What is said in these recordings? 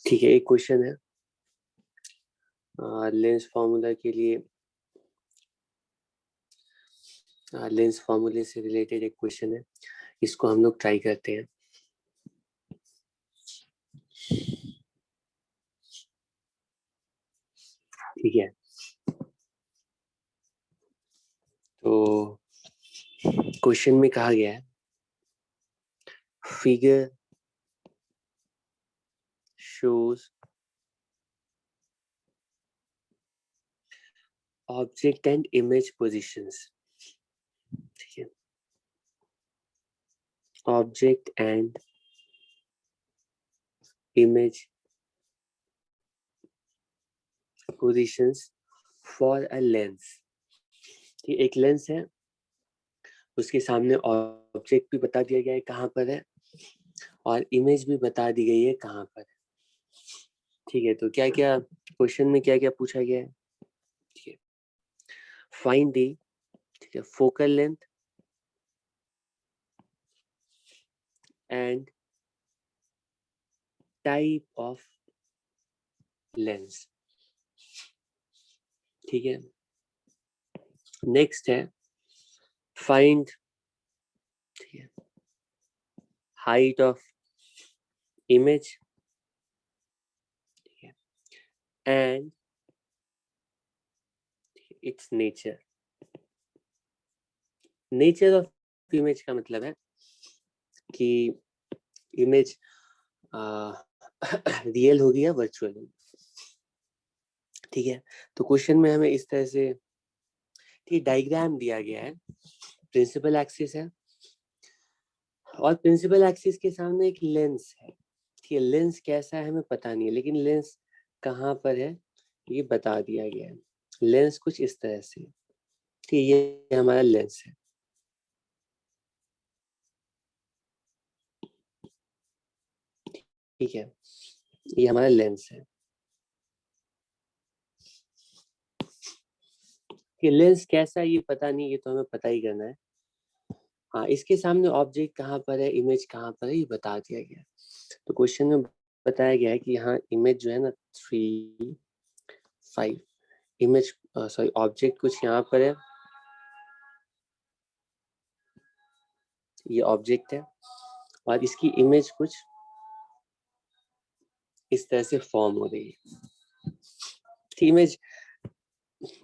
ठीक है, एक क्वेश्चन है लेंस फॉर्मूला के लिए। लेंस फॉर्मूले से रिलेटेड एक क्वेश्चन है, इसको हम लोग ट्राई करते हैं। ठीक है, तो क्वेश्चन में कहा गया है figure shows object and image positions। ठीक है, object and image positions for a lens। ठीक, एक लेंस है, उसके सामने ऑब्जेक्ट भी बता दिया गया है कहाँ पर है, और इमेज भी बता दी गई है कहाँ पर है। ठीक है, तो क्या क्या क्वेश्चन में क्या क्या पूछा गया है। ठीक है, फाइंड दी, ठीक है, focal length and type of lens. ठीक है, नेक्स्ट है फाइंड, ठीक है, हाइट ऑफ इमेज, ठीक है, and it's nature. Nature of image का मतलब है कि इमेज रियल होगी या वर्चुअल होगी। ठीक है, तो क्वेश्चन में हमें इस तरह से ठीक डायग्राम दिया गया है। प्रिंसिपल एक्सिस है और प्रिंसिपल एक्सिस के सामने एक लेंस है। ठीक है, लेंस कैसा है हमें पता नहीं है, लेकिन लेंस कहाँ पर है ये बता दिया गया है। लेंस कुछ इस तरह से, ठीक, ये हमारा लेंस है। ठीक है, ये हमारा लेंस है। कि लेंस कैसा है ये पता नहीं, ये तो हमें पता ही करना है। हाँ, इसके सामने ऑब्जेक्ट कहाँ पर है, इमेज कहाँ पर है, ये बता दिया गया है। तो क्वेश्चन में बताया गया है कि यहाँ इमेज जो है ना 3, 5, इमेज सॉरी ऑब्जेक्ट कुछ यहाँ पर है, ये ऑब्जेक्ट है, और इसकी इमेज कुछ इस तरह से फॉर्म हो रही है। इमेज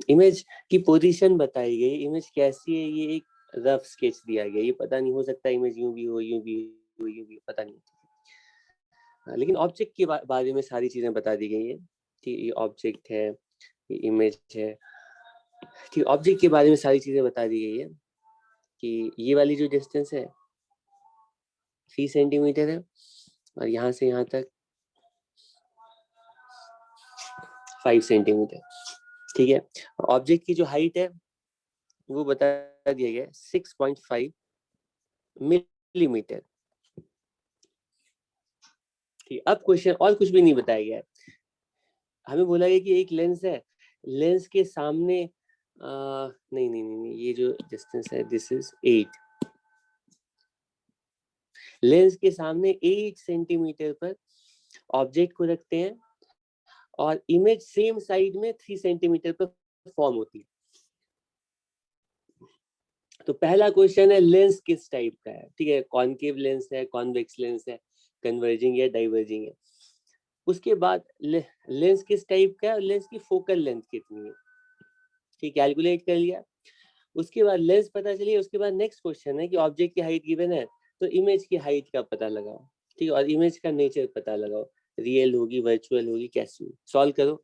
इमेज की पोजीशन बताई गई, इमेज कैसी है ये एक रफ स्केच दिया गया, ये पता नहीं, हो सकता है इमेज यूं भी हो, यूं भी हो, यूं भी हो, पता नहीं। लेकिन ऑब्जेक्ट के बारे में सारी चीजें बता दी गई है कि ये ऑब्जेक्ट है, ये इमेज है। ठीक, ऑब्जेक्ट के बारे में सारी चीजें बता दी गई है कि ये वाली जो डिस्टेंस है 3 सेंटीमीटर है, और यहाँ से यहाँ तक 5 सेंटीमीटर। ठीक है, ऑब्जेक्ट की जो हाइट है वो बता दिया गया है 6.5 मिलीमीटर। ठीक, अब क्वेश्चन और कुछ भी नहीं बताया गया है, हमें बोला गया कि एक लेंस है, लेंस के सामने नहीं नहीं नहीं नहीं, ये जो डिस्टेंस है दिस इज 8, लेंस के सामने 8 सेंटीमीटर पर ऑब्जेक्ट को रखते हैं, और इमेज सेम साइड में 3 सेंटीमीटर पर फॉर्म होती है। तो पहला क्वेश्चन है लेंस किस टाइप का है। ठीक है, कॉनकेव लेंस है, कॉन्वेक्स लेंस है, कन्वर्जिंग है, डाइवर्जिंग है। उसके बाद लेंस किस टाइप का है, लेंस की फोकल लेंथ कितनी है, ठीक, कैलकुलेट कर लिया। उसके बाद लेंस पता चलिए, उसके बाद नेक्स्ट क्वेश्चन है कि ऑब्जेक्ट की हाइट गिवन है, तो इमेज की हाइट का पता लगाओ। ठीक, और इमेज का नेचर पता लगाओ, रियल होगी, वर्चुअल होगी, कैसी होगी, सॉल्व करो।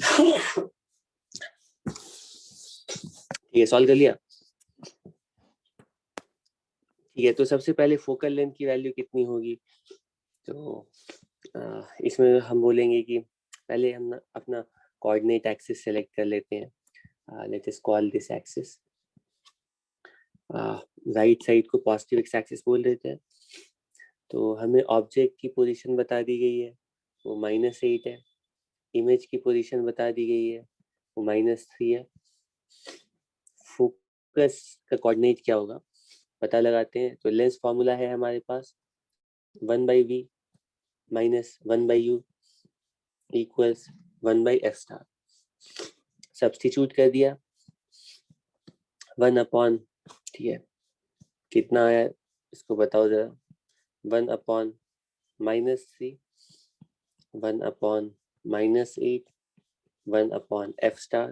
ठीक है, सॉल्व कर लिया। ठीक है, तो सबसे पहले फोकल लेंथ की वैल्यू कितनी होगी, तो इसमें हम बोलेंगे कि पहले हम अपना कोऑर्डिनेट एक्सिस सेलेक्ट कर लेते हैं। Let us call this axis, right side को पॉजिटिव एक्स एक्सिस बोल देते हैं। तो हमें ऑब्जेक्ट की पोजीशन बता दी गई है, वो -8 है। इमेज की पोजीशन बता दी गई है, वो -3 है। फोकस का कोऑर्डिनेट क्या होगा पता लगाते हैं। तो लेंस फॉर्मूला है हमारे पास 1/v minus 1/u equals 1/f star. Substitute कर दिया, 1 अपॉन, ठीक है, कितना आया इसको बताओ जरा, 1 upon -3, 1 upon -8, 1 upon f star.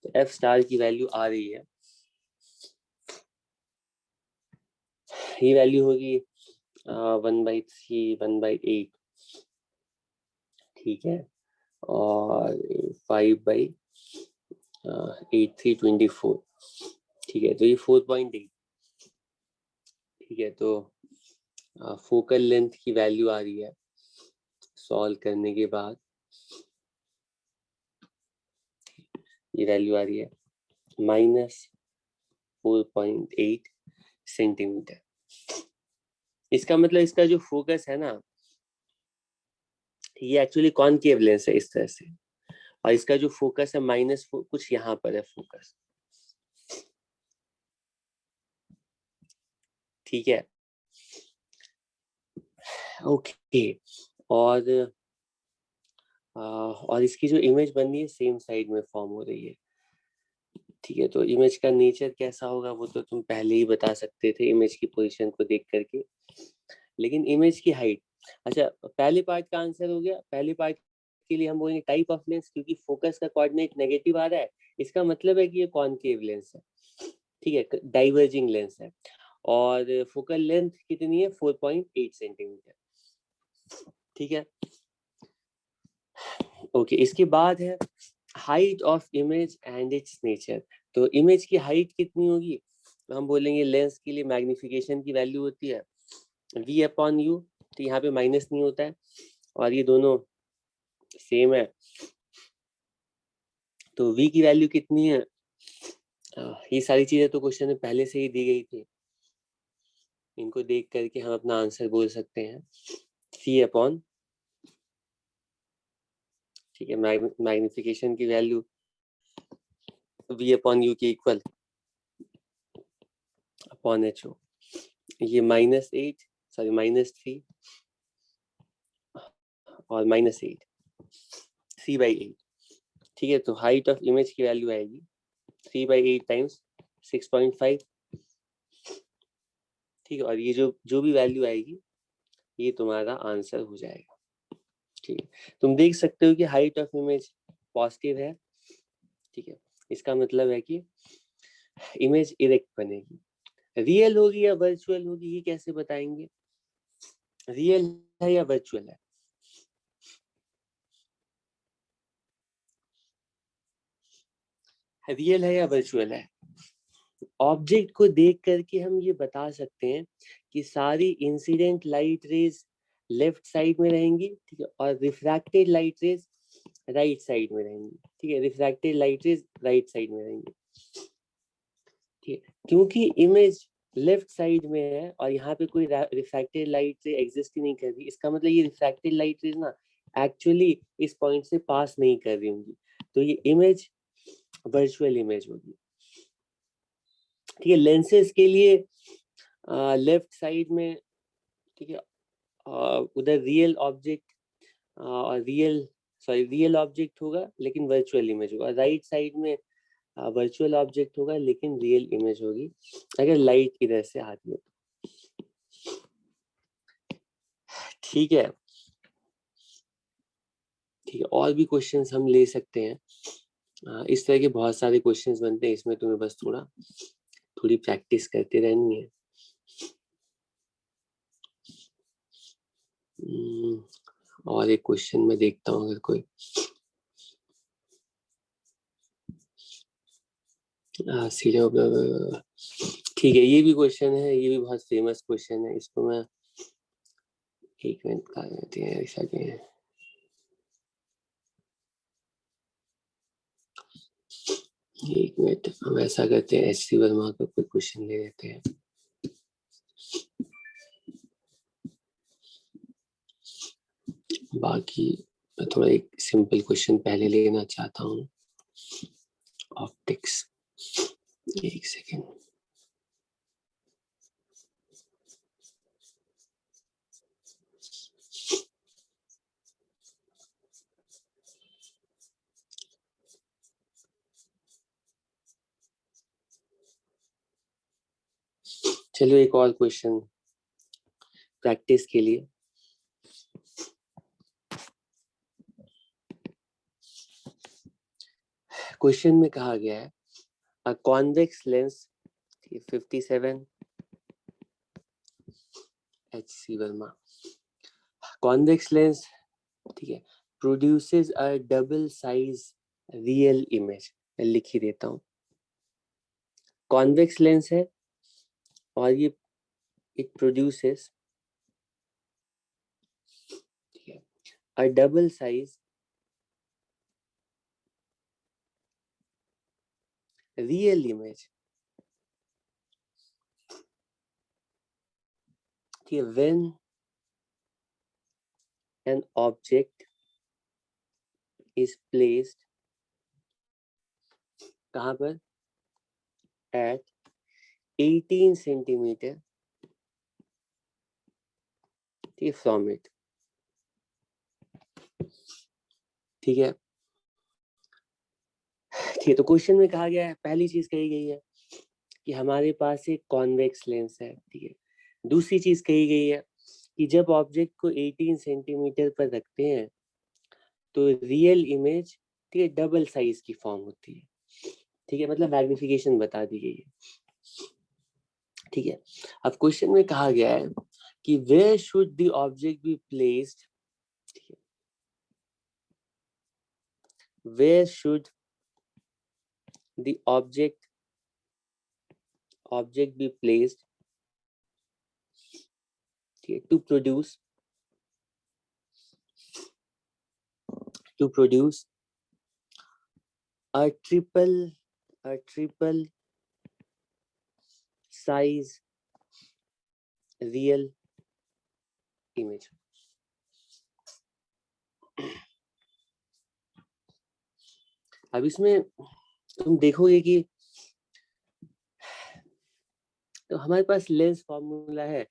तो f स्टार की वैल्यू आ रही है, ये वैल्यू होगी 1/3, 1/8, ठीक है, और 5/8, 3/24, ठीक है, तो ये 4.8, ठीक है। तो फोकल लेंथ की वैल्यू आ रही है सॉल्व करने के बाद, ये वैल्यू आ रही है -4.8 सेंटीमीटर। इसका मतलब इसका जो फोकस है ना, ये एक्चुअली कॉनकेव लेंस है इस तरह से, और इसका जो फोकस है कुछ यहाँ पर है फोकस, ठीक है, ओके। और इसकी जो इमेज बन रही है सेम साइड में फॉर्म हो रही है, ठीक है। तो इमेज का नेचर कैसा होगा वो तो तुम पहले ही बता सकते थे इमेज की पोजीशन को देख करके, लेकिन इमेज की हाइट, अच्छा पहले पार्ट का आंसर हो गया। पहले पार्ट के लिए हम बोलेंगे टाइप ऑफ लेंस, क्योंकि फोकस का कोऑर्डिनेट नेगेटिव आ रहा है, इसका मतलब है कि ये कॉनकेव लेंस है, ठीक है, डाइवर्जिंग लेंस है। और फोकल लेंथ कितनी है, 4.8 सेंटीमीटर, ठीक है, ओके। इसके बाद है height of image and it's nature. तो इमेज की हाइट कितनी होगी, तो हम बोलेंगे लेंस के लिए मैग्निफिकेशन की वैल्यू होती है v/u, तो यहाँ पे माइनस नहीं होता है, और ये दोनों सेम है, तो v की वैल्यु कितनी है, ये सारी चीजें तो क्वेश्चन में पहले से ही दी गई थी, इनको देख करके हम अपना आंसर बोल सकते हैं c/, ठीक है, मैग्निफिकेशन की वैल्यू v/u के इक्वल अपॉन ho, ये -8, सॉरी -3 और -8, 3/8, ठीक है। तो हाइट ऑफ इमेज की वैल्यू आएगी 3/8 टाइम्स 6.5, ठीक है, और ये जो भी वैल्यू आएगी ये तुम्हारा आंसर हो जाएगा, ठीक है। तुम देख सकते हो कि हाइट ऑफ इमेज पॉजिटिव है, ठीक है, इसका मतलब है कि इमेज इरेक्ट बनेगी। रियल होगी या वर्चुअल होगी ये कैसे बताएंगे, रियल है या वर्चुअल है, रियल है या वर्चुअल है। ऑब्जेक्ट को देख करके हम ये बता सकते हैं कि सारी incident light rays left side में रहेंगी, ठीक है, और refracted light rays right side में रहेंगी, ठीक है, refracted light rays right side में रहेंगी, ठीक है। क्योंकि इमेज लेफ्ट साइड में है और यहाँ पे कोई रिफ्रैक्टेड लाइट रे एग्जिस्ट ही नहीं कर रही, इसका मतलब ये रिफ्रैक्टेड लाइट रेज ना एक्चुअली इस पॉइंट से पास नहीं कर रही होंगी, तो ये इमेज वर्चुअल इमेज होगी, ठीक है। लेंसेज के लिए लेफ्ट साइड में, ठीक है, उधर रियल ऑब्जेक्ट और रियल ऑब्जेक्ट होगा लेकिन वर्चुअल इमेज होगा, राइट साइड में वर्चुअल ऑब्जेक्ट होगा लेकिन रियल इमेज होगी अगर लाइट इधर से आती है, ठीक है, ठीक है। और भी क्वेश्चंस हम ले सकते हैं, इस तरह के बहुत सारे क्वेश्चंस बनते हैं, इसमें तुम्हें बस थोड़ी प्रैक्टिस करते रहनी है। और एक क्वेश्चन में देखता हूँ अगर कोई, ठीक है, ये भी क्वेश्चन है, ये भी बहुत फेमस क्वेश्चन है। इसको मैं 1 मिनट का देते हैं, ऐसा के एक मिनट हम ऐसा करते हैं, एच सी वर्मा का कोई क्वेश्चन ले लेते हैं। बाकी मैं थोड़ा एक सिंपल क्वेश्चन पहले लेना चाहता हूँ। ऑप्टिक्स, एक सेकेंड। चलो एक और क्वेश्चन प्रैक्टिस के लिए। क्वेश्चन में कहा गया है a convex lens 57 H C Verma, convex lens, ठीक है, produces a double size real image. मैं लिख ही देता हूँ, कॉन्वेक्स लेंस है और ये इट प्रोड्यूसेस, ठीक है, अ डबल साइज रियल इमेज, ठीक है, when an object is placed, कहाँ पर, एट 18 सेंटीमीटर, ठीक है, फ्रॉम इट, ठीक है। ठीक है, तो क्वेश्चन में कहा गया है, पहली चीज कही गई है कि हमारे पास एक कॉन्वेक्स लेंस है, ठीक है। दूसरी चीज कही गई है कि जब ऑब्जेक्ट को 18 सेंटीमीटर पर रखते हैं तो रियल इमेज, ठीक है, डबल साइज की फॉर्म होती है, ठीक है, मतलब मैग्निफिकेशन बता दी गई है, ठीक है। अब क्वेश्चन में कहा गया है कि where should the object be placed, ठीक है, where should the object be placed, ठीक है, to produce a triple size real image। अब इसमें तुम देखोगे कि तो हमारे पास लेंस फॉर्मूला है,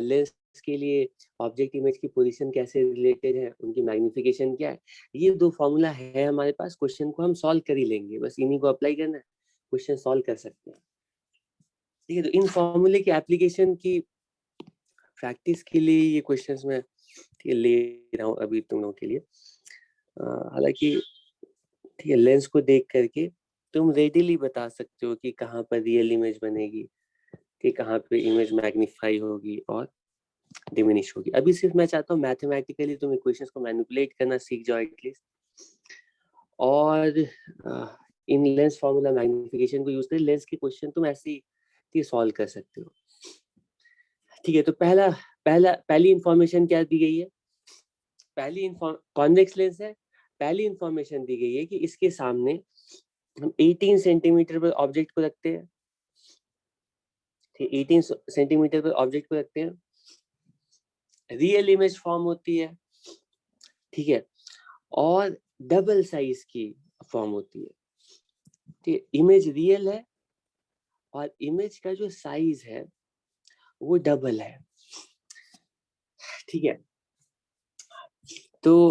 लेंस के लिए ऑब्जेक्ट इमेज की पोजीशन कैसे रिलेटेड है, उनकी मैग्निफिकेशन क्या है, ये दो फॉर्मूला है हमारे पास। क्वेश्चन को हम सॉल्व कर ही लेंगे, बस इन्हीं को अप्लाई करना है, क्वेश्चन सॉल्व कर सकते हैं, ठीक है। तो इन फॉर्मूले की एप्लीकेशन की प्रैक्टिस के लिए ये क्वेश्चंस मैं ले रहा हूँ अभी तुम लोगों के लिए। हालांकि ठीक है, लेंस को देख करके तुम रेडिली बता सकते हो कि कहाँ पर रियल इमेज बनेगी, कि कहाँ पे इमेज मैग्नीफाई होगी और डिमिनिश होगी। अभी सिर्फ मैं चाहता हूँ मैथमेटिकली तुम इक्वेशंस को मैनिपुलेट करना सीख जाओ एटलीस्ट, और इन लेंस फॉर्मूला मैग्निफिकेशन को यूज कर लेंस के क्वेश्चन तुम ऐसे ही सॉल्व कर सकते हो, ठीक है। तो पहली इंफॉर्मेशन क्या दी गई है, कॉन्वेक्स लेंस है, पहली इंफॉर्मेशन दी गई है कि इसके सामने हम 18 सेंटीमीटर पर ऑब्जेक्ट को रखते हैं, ठीक, 18 सेंटीमीटर पर ऑब्जेक्ट को रखते हैं, रियल इमेज फॉर्म होती है, ठीक है, और डबल साइज की फॉर्म होती है, ठीक, इमेज रियल है और इमेज का जो साइज है वो डबल है, ठीक है। तो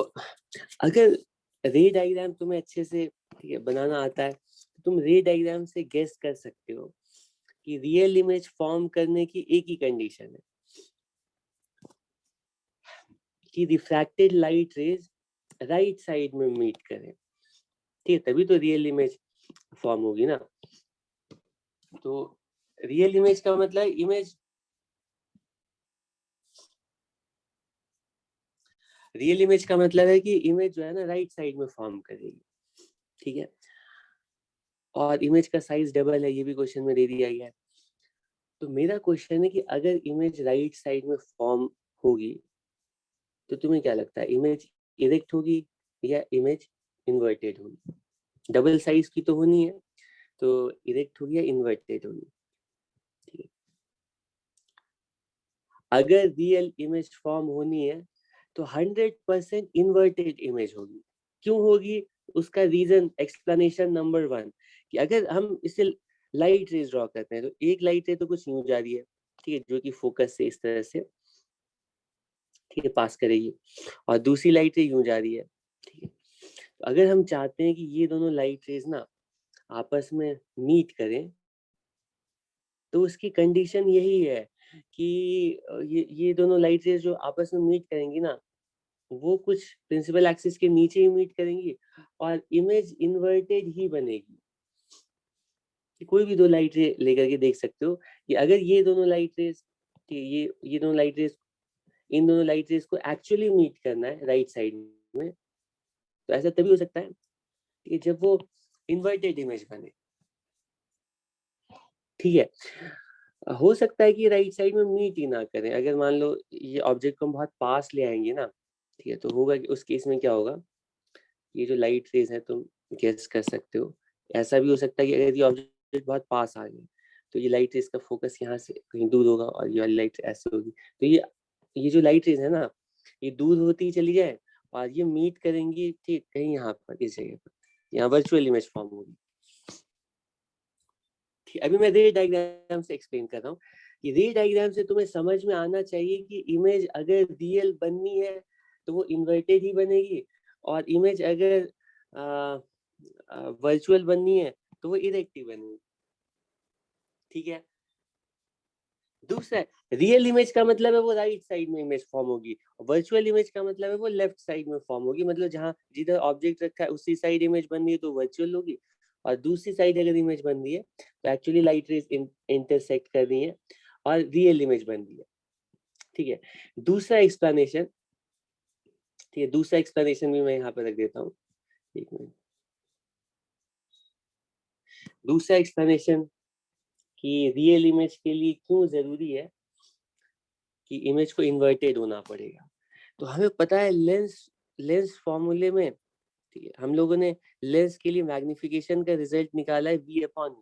अगर रे डायग्राम तुम्हें अच्छे से, ठीक है, बनाना आता है तो तुम रे डायग्राम से गेस कर सकते हो कि रियल इमेज फॉर्म करने की एक ही कंडीशन है कि refracted light rays right side में मीट करें, ठीक है, तभी तो रियल इमेज फॉर्म होगी ना। तो रियल इमेज का मतलब रियल इमेज का मतलब है कि इमेज जो है ना राइट साइड में फॉर्म करेगी, ठीक है। और इमेज का साइज डबल है, ये भी क्वेश्चन में दे दिया गया है। तो मेरा क्वेश्चन है कि अगर इमेज राइट साइड में फॉर्म होगी तो तुम्हें क्या लगता है, इमेज इरेक्ट होगी या इमेज इन्वर्टेड होगी? डबल साइज की तो होनी है, तो इरेक्ट होगी या इन्वर्टेड होगी? ठीक है, अगर रियल इमेज फॉर्म होनी है तो 100% इन्वर्टेड इमेज होगी। क्यों होगी? उसका रीजन, एक्सप्लेनेशन नंबर 1, कि अगर हम इसे लाइट रेज ड्रॉ करते हैं तो एक लाइट रे तो कुछ यूं जा रही है, ठीक है, जो कि फोकस से इस तरह से, ठीक है, पास करेगी, और दूसरी लाइट रे यूं जा रही है, ठीक है। तो अगर हम चाहते हैं कि ये दोनों लाइट रेज ना आपस में मीट करें, तो उसकी कंडीशन यही है कि ये दोनों लाइट रेज जो आपस में मीट करेंगी ना, वो कुछ प्रिंसिपल एक्सिस के नीचे ही मीट करेंगी और इमेज इन्वर्टेड ही बनेगी। कोई भी दो लाइट रे लेकर के देख सकते हो कि अगर ये दोनों लाइट रेज, ये दोनों लाइट रेज, इन दोनों लाइट रेज को एक्चुअली मीट करना है राइट साइड में, तो ऐसा तभी हो सकता है कि जब वो इन्वर्टेड इमेज बने। ठीक है, हो सकता है कि राइट साइड में मीट ही ना करें। अगर मान लो ये ऑब्जेक्ट को हम बहुत पास ले आएंगे ना, ठीक है, तो होगा कि उस केस में क्या होगा, ये जो लाइट रेज है तुम गेस कर सकते हो। ऐसा भी हो सकता है कि अगर ये ऑब्जेक्ट बहुत पास आ गए तो ये लाइट रेज का फोकस यहाँ से कहीं दूर होगा और ये वाली लाइट ऐसे होगी, तो ये जो लाइट रेज है ना, ये दूर होती ही चली जाए और ये मीट करेंगी, ठीक, कहीं यहाँ पर, इस जगह पर, यहाँ वर्चुअल इमेज फॉर्म होगी। अभी मैं रे डायग्राम से एक्सप्लेन कर रहा हूँ कि रे डायग्राम से तुम्हें समझ में आना चाहिए कि इमेज अगर रियल बननी है तो वो इन्वर्टेड ही बनेगी, और इमेज अगर वर्चुअल बननी है तो वो इरेक्टिव बनेगी। ठीक है, दूसरा रियल इमेज का मतलब है वो राइट साइड में इमेज फॉर्म होगी, वर्चुअल इमेज का मतलब है वो लेफ्ट साइड में फॉर्म होगी। मतलब जहाँ जिधर ऑब्जेक्ट रखा है उसी साइड इमेज बन रही है तो वर्चुअल होगी, और दूसरी साइड अगर इमेज बन रही है तो एक्चुअली लाइट रेज इंटरसेक्ट कर रही है और रियल इमेज बन रही है। ठीक है, दूसरा एक्सप्लेनेशन, ठीक है, दूसरा एक्सप्लेनेशन भी मैं यहाँ पे रख देता हूँ, एक मिनट। दूसरा एक्सप्लेनेशन कि रियल इमेज के लिए क्यों जरूरी है कि इमेज को इन्वर्टेड होना पड़ेगा। तो हमें पता है लेंस फॉर्मूले में, ठीक है, हम लोगों ने लेंस के लिए मैग्निफिकेशन का रिजल्ट निकाला है V/,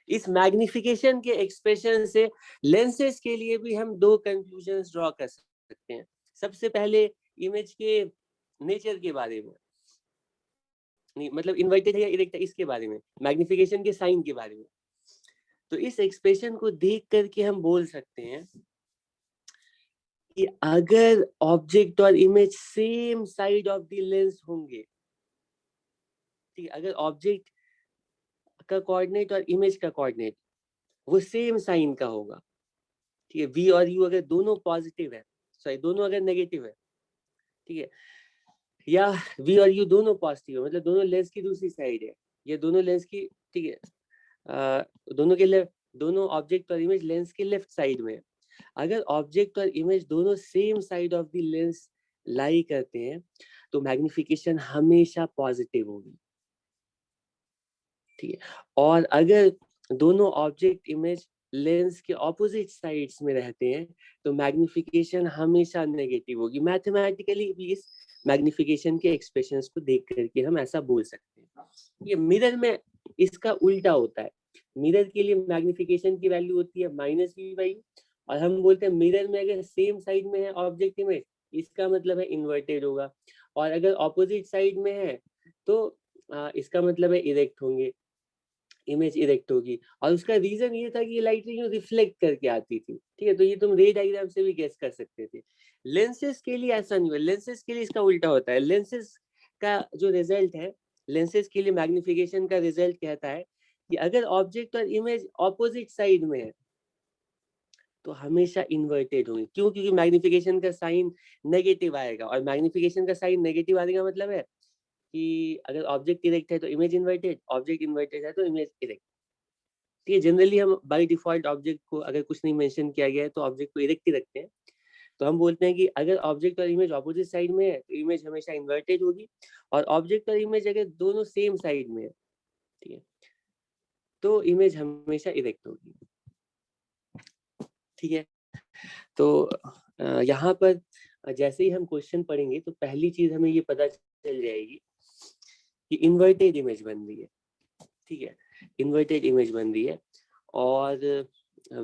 इस मैग्निफिकेशन के एक्सप्रेशन से लेंसेज के लिए भी हम दो कंक्लूजन्स ड्रॉ कर सकते हैं। सबसे पहले इमेज के नेचर के बारे में, नहीं मतलब इन्वर्टेड है या इरेक्ट है इसके बारे में, मैग्निफिकेशन के साइन के बारे में। तो इस एक्सप्रेशन को देख करके हम बोल सकते हैं कि अगर ऑब्जेक्ट और image same side of the lens होंगे, ठीक है, अगर ऑब्जेक्ट का कोऑर्डिनेट और इमेज का कोऑर्डिनेट वो सेम साइन का होगा, ठीक है, V और U अगर दोनों पॉजिटिव है, सॉरी दोनों अगर नेगेटिव है, ठीक है, या V और U दोनों पॉजिटिव है, मतलब दोनों लेंस की दूसरी साइड है, या दोनों लेंस की, ठीक है, दोनों के लेफ्ट, दोनों ऑब्जेक्ट और इमेज लेंस के लेफ्ट साइड में, अगर ऑब्जेक्ट और इमेज दोनों same side of the lens lie करते हैं तो मैग्निफिकेशन हमेशा पॉजिटिव होगी। ठीक है, और अगर दोनों ऑब्जेक्ट इमेज लेंस के ऑपोजिट साइड्स में रहते हैं तो मैग्निफिकेशन हमेशा नेगेटिव होगी। मैथमेटिकली भी इस मैग्निफिकेशन के एक्सप्रेशंस को देख करके हम ऐसा बोल सकते हैं। ये मिरर में इसका उल्टा होता है, मिरर के लिए मैग्निफिकेशन की वैल्यू होती है -V/, और हम बोलते हैं मिरर में अगर सेम साइड में है ऑब्जेक्ट इमेज, इसका मतलब है इन्वर्टेड होगा, और अगर ऑपोजिट साइड में है तो इसका मतलब है इरेक्ट होंगे, इमेज इरेक्ट होगी। और उसका रीजन ये था कि ये लाइट यूं रिफ्लेक्ट करके आती थी। ठीक है, तो ये तुम रे डायग्राम से भी गेस कर सकते थे। लेंसेज के लिए ऐसा नहीं है, लेंसेज के लिए इसका उल्टा होता है। लेंसेज का जो रिजल्ट है, लेंसेज के लिए मैग्निफिकेशन का रिजल्ट कहता है कि अगर ऑब्जेक्ट और इमेज ऑपोजिट साइड में है तो हमेशा इन्वर्टेड होंगे। क्यों? क्योंकि मैग्निफिकेशन का साइन नेगेटिव आएगा, और मैग्निफिकेशन का साइन नेगेटिव आने का मतलब है कि अगर ऑब्जेक्ट इरेक्ट है तो इमेज इन्वर्टेड, ऑब्जेक्ट इन्वर्टेड है तो इमेज इरेक्ट। ठीक है, जनरली हम बाय डिफॉल्ट ऑब्जेक्ट को अगर कुछ नहीं मेंशन किया गया है तो ऑब्जेक्ट को इरेक्ट ही रखते हैं, तो हम बोलते हैं कि अगर ऑब्जेक्ट और इमेज ऑपोजिट साइड में है तो इमेज हमेशा इन्वर्टेड होगी, और ऑब्जेक्ट और इमेज अगर दोनों सेम साइड में है, ठीक है, तो इमेज हमेशा इरेक्ट होगी। ठीक है, तो यहाँ पर जैसे ही हम क्वेश्चन पढ़ेंगे तो पहली चीज हमें ये पता चल जाएगी कि इन्वर्टेड इमेज बन रही है। ठीक है, इन्वर्टेड इमेज बन रही है, और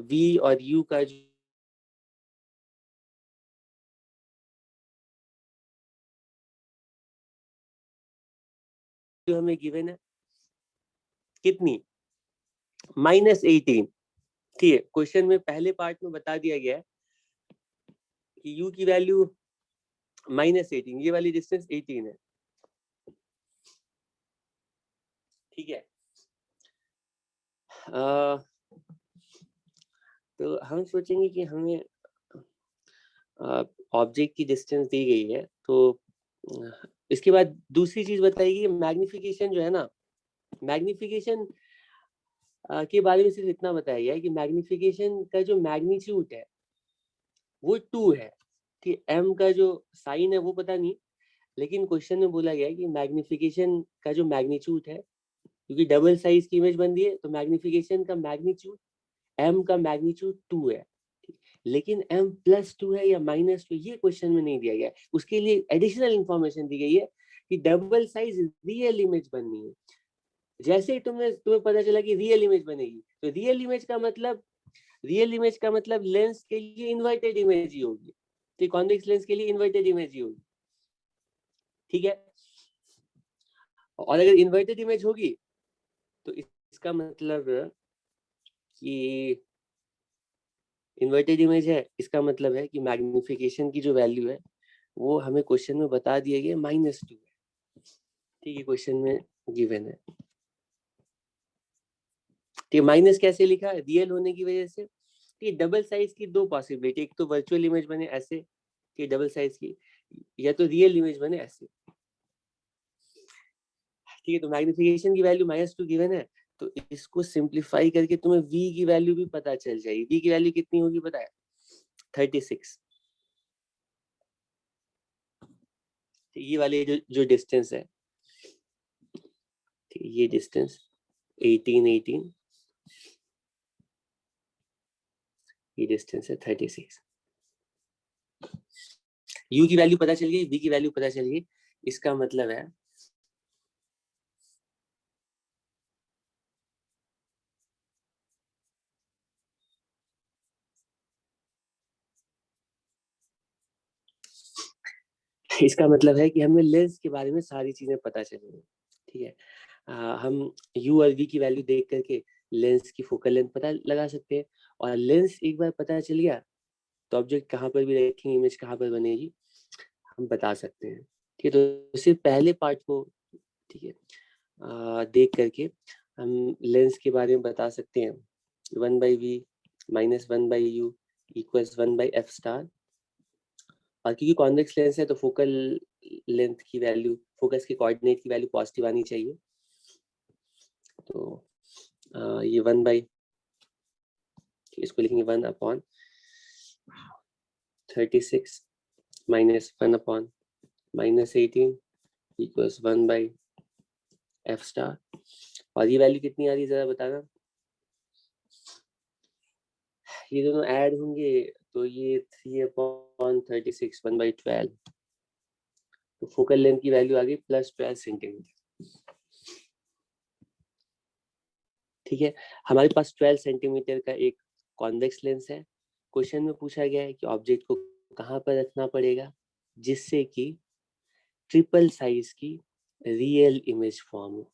V और U का जो हमें गिवन है कितनी, -18। ठीक है, क्वेश्चन में पहले पार्ट में बता दिया गया है कि U की वैल्यू -18, ये वाली डिस्टेंस 18 है। ठीक है, तो हम सोचेंगे कि हमें ऑब्जेक्ट की डिस्टेंस दी गई है, तो इसके बाद दूसरी चीज बताइए, मैग्निफिकेशन जो है ना, मैग्निफिकेशन के बारे में सिर्फ इतना बताया गया है कि मैग्निफिकेशन का जो मैग्नीट्यूड है वो 2 है। ठीक, m का जो साइन है वो पता नहीं, लेकिन क्वेश्चन में बोला गया है कि मैग्निफिकेशन का जो मैग्नीट्यूड है, क्योंकि डबल साइज की इमेज बन रही है तो मैग्निफिकेशन का मैग्नीट्यूड m का मैग्नीट्यूड 2 है। लेकिन m+2 है या -2 ये क्वेश्चन में नहीं दिया गया है। उसके लिए एडिशनल इंफॉर्मेशन दी गई है कि डबल साइज रियल इमेज बननी है। जैसे ही तुम्हें पता चला कि रियल इमेज बनेगी, तो रियल इमेज का मतलब लेंस के लिए इन्वर्टेड इमेज ही होगी। तो कॉन्वेक्स लेंस के लिए इन्वर्टेड इमेज ही होगी। ठीक है, और अगर इन्वर्टेड इमेज होगी तो इसका मतलब कि इन्वर्टेड इमेज है, इसका मतलब है कि मैग्निफिकेशन की जो वैल्यू है वो हमें क्वेश्चन में बता दिया गया -2 है। ठीक है, क्वेश्चन में गिवन है। ठीक, माइनस कैसे लिखा, रियल होने की वजह से। ठीक, डबल साइज की दो पॉसिबिलिटी, एक तो वर्चुअल इमेज बने ऐसे कि डबल साइज की, या तो रियल इमेज बने ऐसे। ठीक है, तो मैग्निफिकेशन की वैल्यू -2 गिवन है, तो इसको सिंप्लीफाई करके तुम्हें v की वैल्यू भी पता चल जाएगी। v की वैल्यू कितनी होगी पता है, 36। ये वाले जो डिस्टेंस है, ये डिस्टेंस 18, ये डिस्टेंस है 36। u की वैल्यू पता चल गई, v की वैल्यू पता चल गई, इसका मतलब है इसका मतलब है कि हमें लेंस के बारे में सारी चीजें पता चलेंगी। ठीक है, हम u और v की वैल्यू देख करके लेंस की फोकल लेंथ पता लगा सकते हैं, और लेंस एक बार पता चल गया तो ऑब्जेक्ट कहाँ पर भी रखेंगे, इमेज कहाँ पर बनेगी, हम बता सकते हैं। ठीक है, तो सिर्फ पहले पार्ट को, ठीक है, देख करके हम लेंस के बारे में बता सकते हैं। 1/v - 1/u = 1/f star. और क्योंकि कॉन्वेक्स लेंस है तो फोकल लेंथ की वैल्यू, फोकस के कोऑर्डिनेट की वैल्यू पॉजिटिव आनी चाहिए। तो ये 1/, इसको लिखेंगे 1/36 - 1/-18 = 1/f स्टार। और ये वैल्यू कितनी आ रही है जरा बताना। ये दोनों ऐड होंगे तो ये 3/36 1/12, तो फोकल लेंथ की वैल्यू आ गई +12 सेंटीमीटर। ठीक है, हमारे पास 12 सेंटीमीटर का एक कॉन्वेक्स लेंस है। क्वेश्चन में पूछा गया है कि ऑब्जेक्ट को कहाँ पर रखना पड़ेगा जिससे कि ट्रिपल साइज की रियल इमेज फॉर्म हो।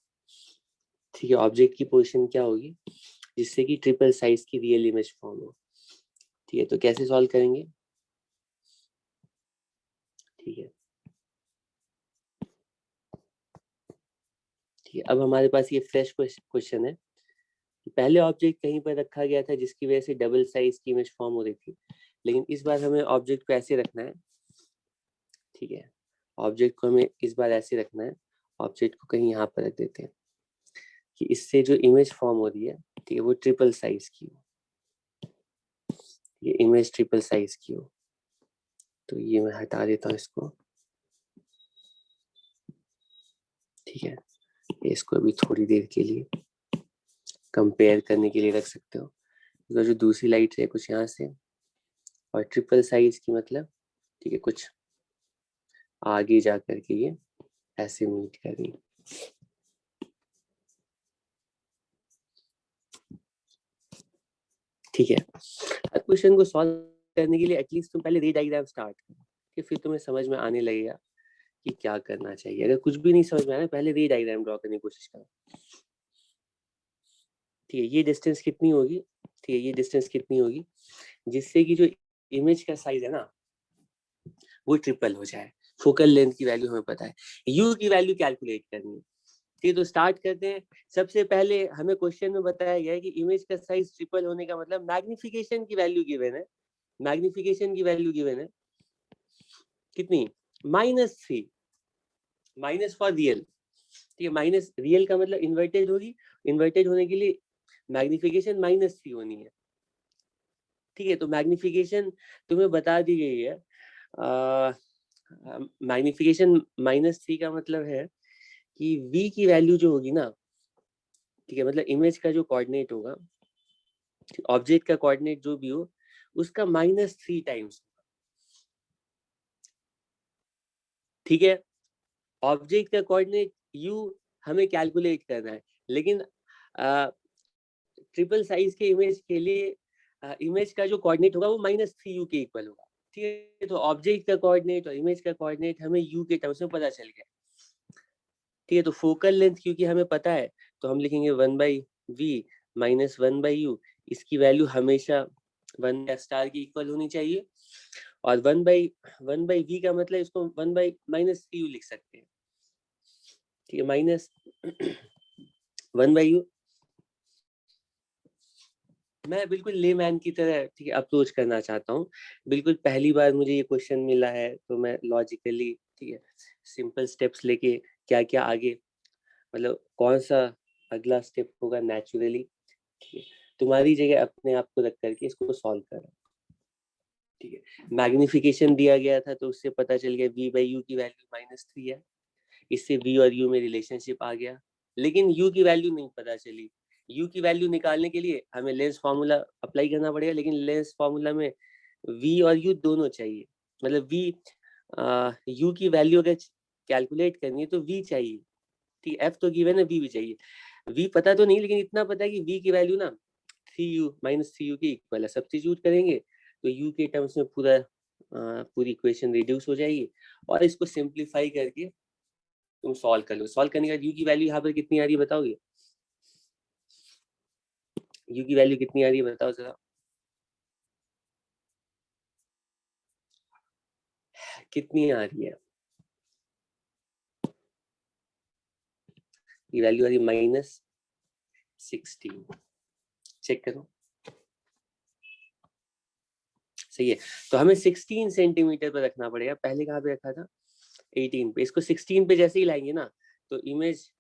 ठीक है, ऑब्जेक्ट की पोजीशन क्या होगी जिससे कि ट्रिपल साइज की रियल इमेज फॉर्म हो। ठीक है, तो कैसे सॉल्व करेंगे। ठीक है, ठीक है, अब हमारे पास ये फ्रेश क्वेश्चन है। पहले ऑब्जेक्ट कहीं पर रखा गया था जिसकी वजह से डबल साइज की इमेज फॉर्म हो रही थी, लेकिन इस बार हमें ऑब्जेक्ट को ऐसे रखना है। ठीक है, ऑब्जेक्ट को हमें इस बार ऐसे रखना है, ऑब्जेक्ट को कहीं यहाँ पर रख देते हैं कि इससे जो इमेज फॉर्म हो रही है, ठीक है, वो ट्रिपल साइज की हो, ये इमेज ट्रिपल साइज की हो। तो ये मैं हटा देता हूँ इसको, ठीक है। इसको अभी थोड़ी देर के लिए कंपेयर करने के लिए रख सकते हो। तो जो दूसरी लाइट है कुछ यहाँ से, और ट्रिपल साइज की मतलब, ठीक है, कुछ आगे जा करके ये ऐसे मीट करेंगे। ठीक है, क्वेश्चन को सॉल्व करने के लिए एटलीस्ट तुम पहले रे डायग्राम स्टार्ट करो, कि फिर तुम्हें समझ में आने लगेगा कि क्या करना चाहिए। अगर कुछ भी नहीं समझ में आया, पहले रे डायग्राम ड्रॉ करने की कोशिश करो। ठीक है, ये डिस्टेंस कितनी होगी, ठीक है, ये डिस्टेंस कितनी होगी जिससे कि जो इमेज का साइज है ना वो ट्रिपल हो जाए। फोकल लेंथ की वैल्यू हमें पता है, यू की वैल्यू कैलकुलेट करनी है। ठीक है, तो स्टार्ट करते हैं। सबसे पहले हमें क्वेश्चन में बताया गया है कि इमेज का साइज ट्रिपल होने का मतलब मैग्निफिकेशन की वैल्यू गिवन है। मैग्निफिकेशन की वैल्यू गिवन है कितनी, -3, माइनस फॉर रियल। ठीक है, माइनस रियल का मतलब इन्वर्टेड होगी, इन्वर्टेड होने के लिए मैग्निफिकेशन -3 होनी है। ठीक है, तो मैग्निफिकेशन तुम्हें बता दी गई है। मैग्निफिकेशन -3 का मतलब है कि v की वैल्यू जो होगी ना, ठीक है, मतलब इमेज का जो कोऑर्डिनेट होगा, ऑब्जेक्ट का कोऑर्डिनेट जो भी हो, उसका -3 टाइम्स। ठीक है, ऑब्जेक्ट का कोऑर्डिनेट u हमें कैलकुलेट करना है, लेकिन ट्रिपल साइज के इमेज के लिए इमेज का जो कोऑर्डिनेट होगा वो -3u के इक्वल होगा। ठीक है, तो ऑब्जेक्ट का कोऑर्डिनेट और इमेज का कोऑर्डिनेट हमें u के टर्म्स में पता चल गया। ठीक है, तो फोकल लेंथ क्योंकि हमें पता है, तो हम लिखेंगे 1/v माइनस 1/u। इसकी वैल्यू हमेशा 1 की इक्वल होनी चाहिए, और 1/v का मतलब इसको 1/-3u लिख सकते हैं। ठीक है, -1/u। मैं बिल्कुल लेमैन की तरह, ठीक है, अप्रोच करना चाहता हूँ। बिल्कुल पहली बार मुझे ये क्वेश्चन मिला है, तो मैं लॉजिकली, ठीक है, सिंपल स्टेप्स लेके क्या क्या आगे, मतलब कौन सा अगला स्टेप होगा नेचुरली, ठीक है, तुम्हारी जगह अपने आप को रख करके इसको सॉल्व करो। ठीक है, मैग्निफिकेशन दिया गया था तो उससे पता चल गया v/u की वैल्यू -3 है। इससे v और u में रिलेशनशिप आ गया, लेकिन u की वैल्यू नहीं पता चली। u की वैल्यू निकालने के लिए हमें लेंस फार्मूला अप्लाई करना पड़ेगा, लेकिन लेंस फार्मूला में v और u दोनों चाहिए। मतलब u की वैल्यू अगर कैलकुलेट करनी है तो v चाहिए। ठीक है, f तो गिवन है, v भी चाहिए। v पता तो नहीं, लेकिन इतना पता है कि v की वैल्यू ना 3u -3u के इक्वल है। सब्स्टिट्यूट करेंगे तो u के टर्म्स में पूरी इक्वेशन रिड्यूस हो जाएगी, और इसको सिंप्लीफाई करके तुम सॉल्व कर लो। सॉल्व करने के बाद u की वैल्यू यहाँ पर कितनी आ रही है बताओगे? u की वैल्यू कितनी आ रही है बताओ जरा, कितनी आ रही है? ये वैल्यू आ रही है -16। चेक करो, सही है। तो हमें 16 सेंटीमीटर पर रखना पड़ेगा। पहले कहाँ पे रखा था? 18 पे। इसको 16 पे जैसे ही लाएंगे ना, तो इमेज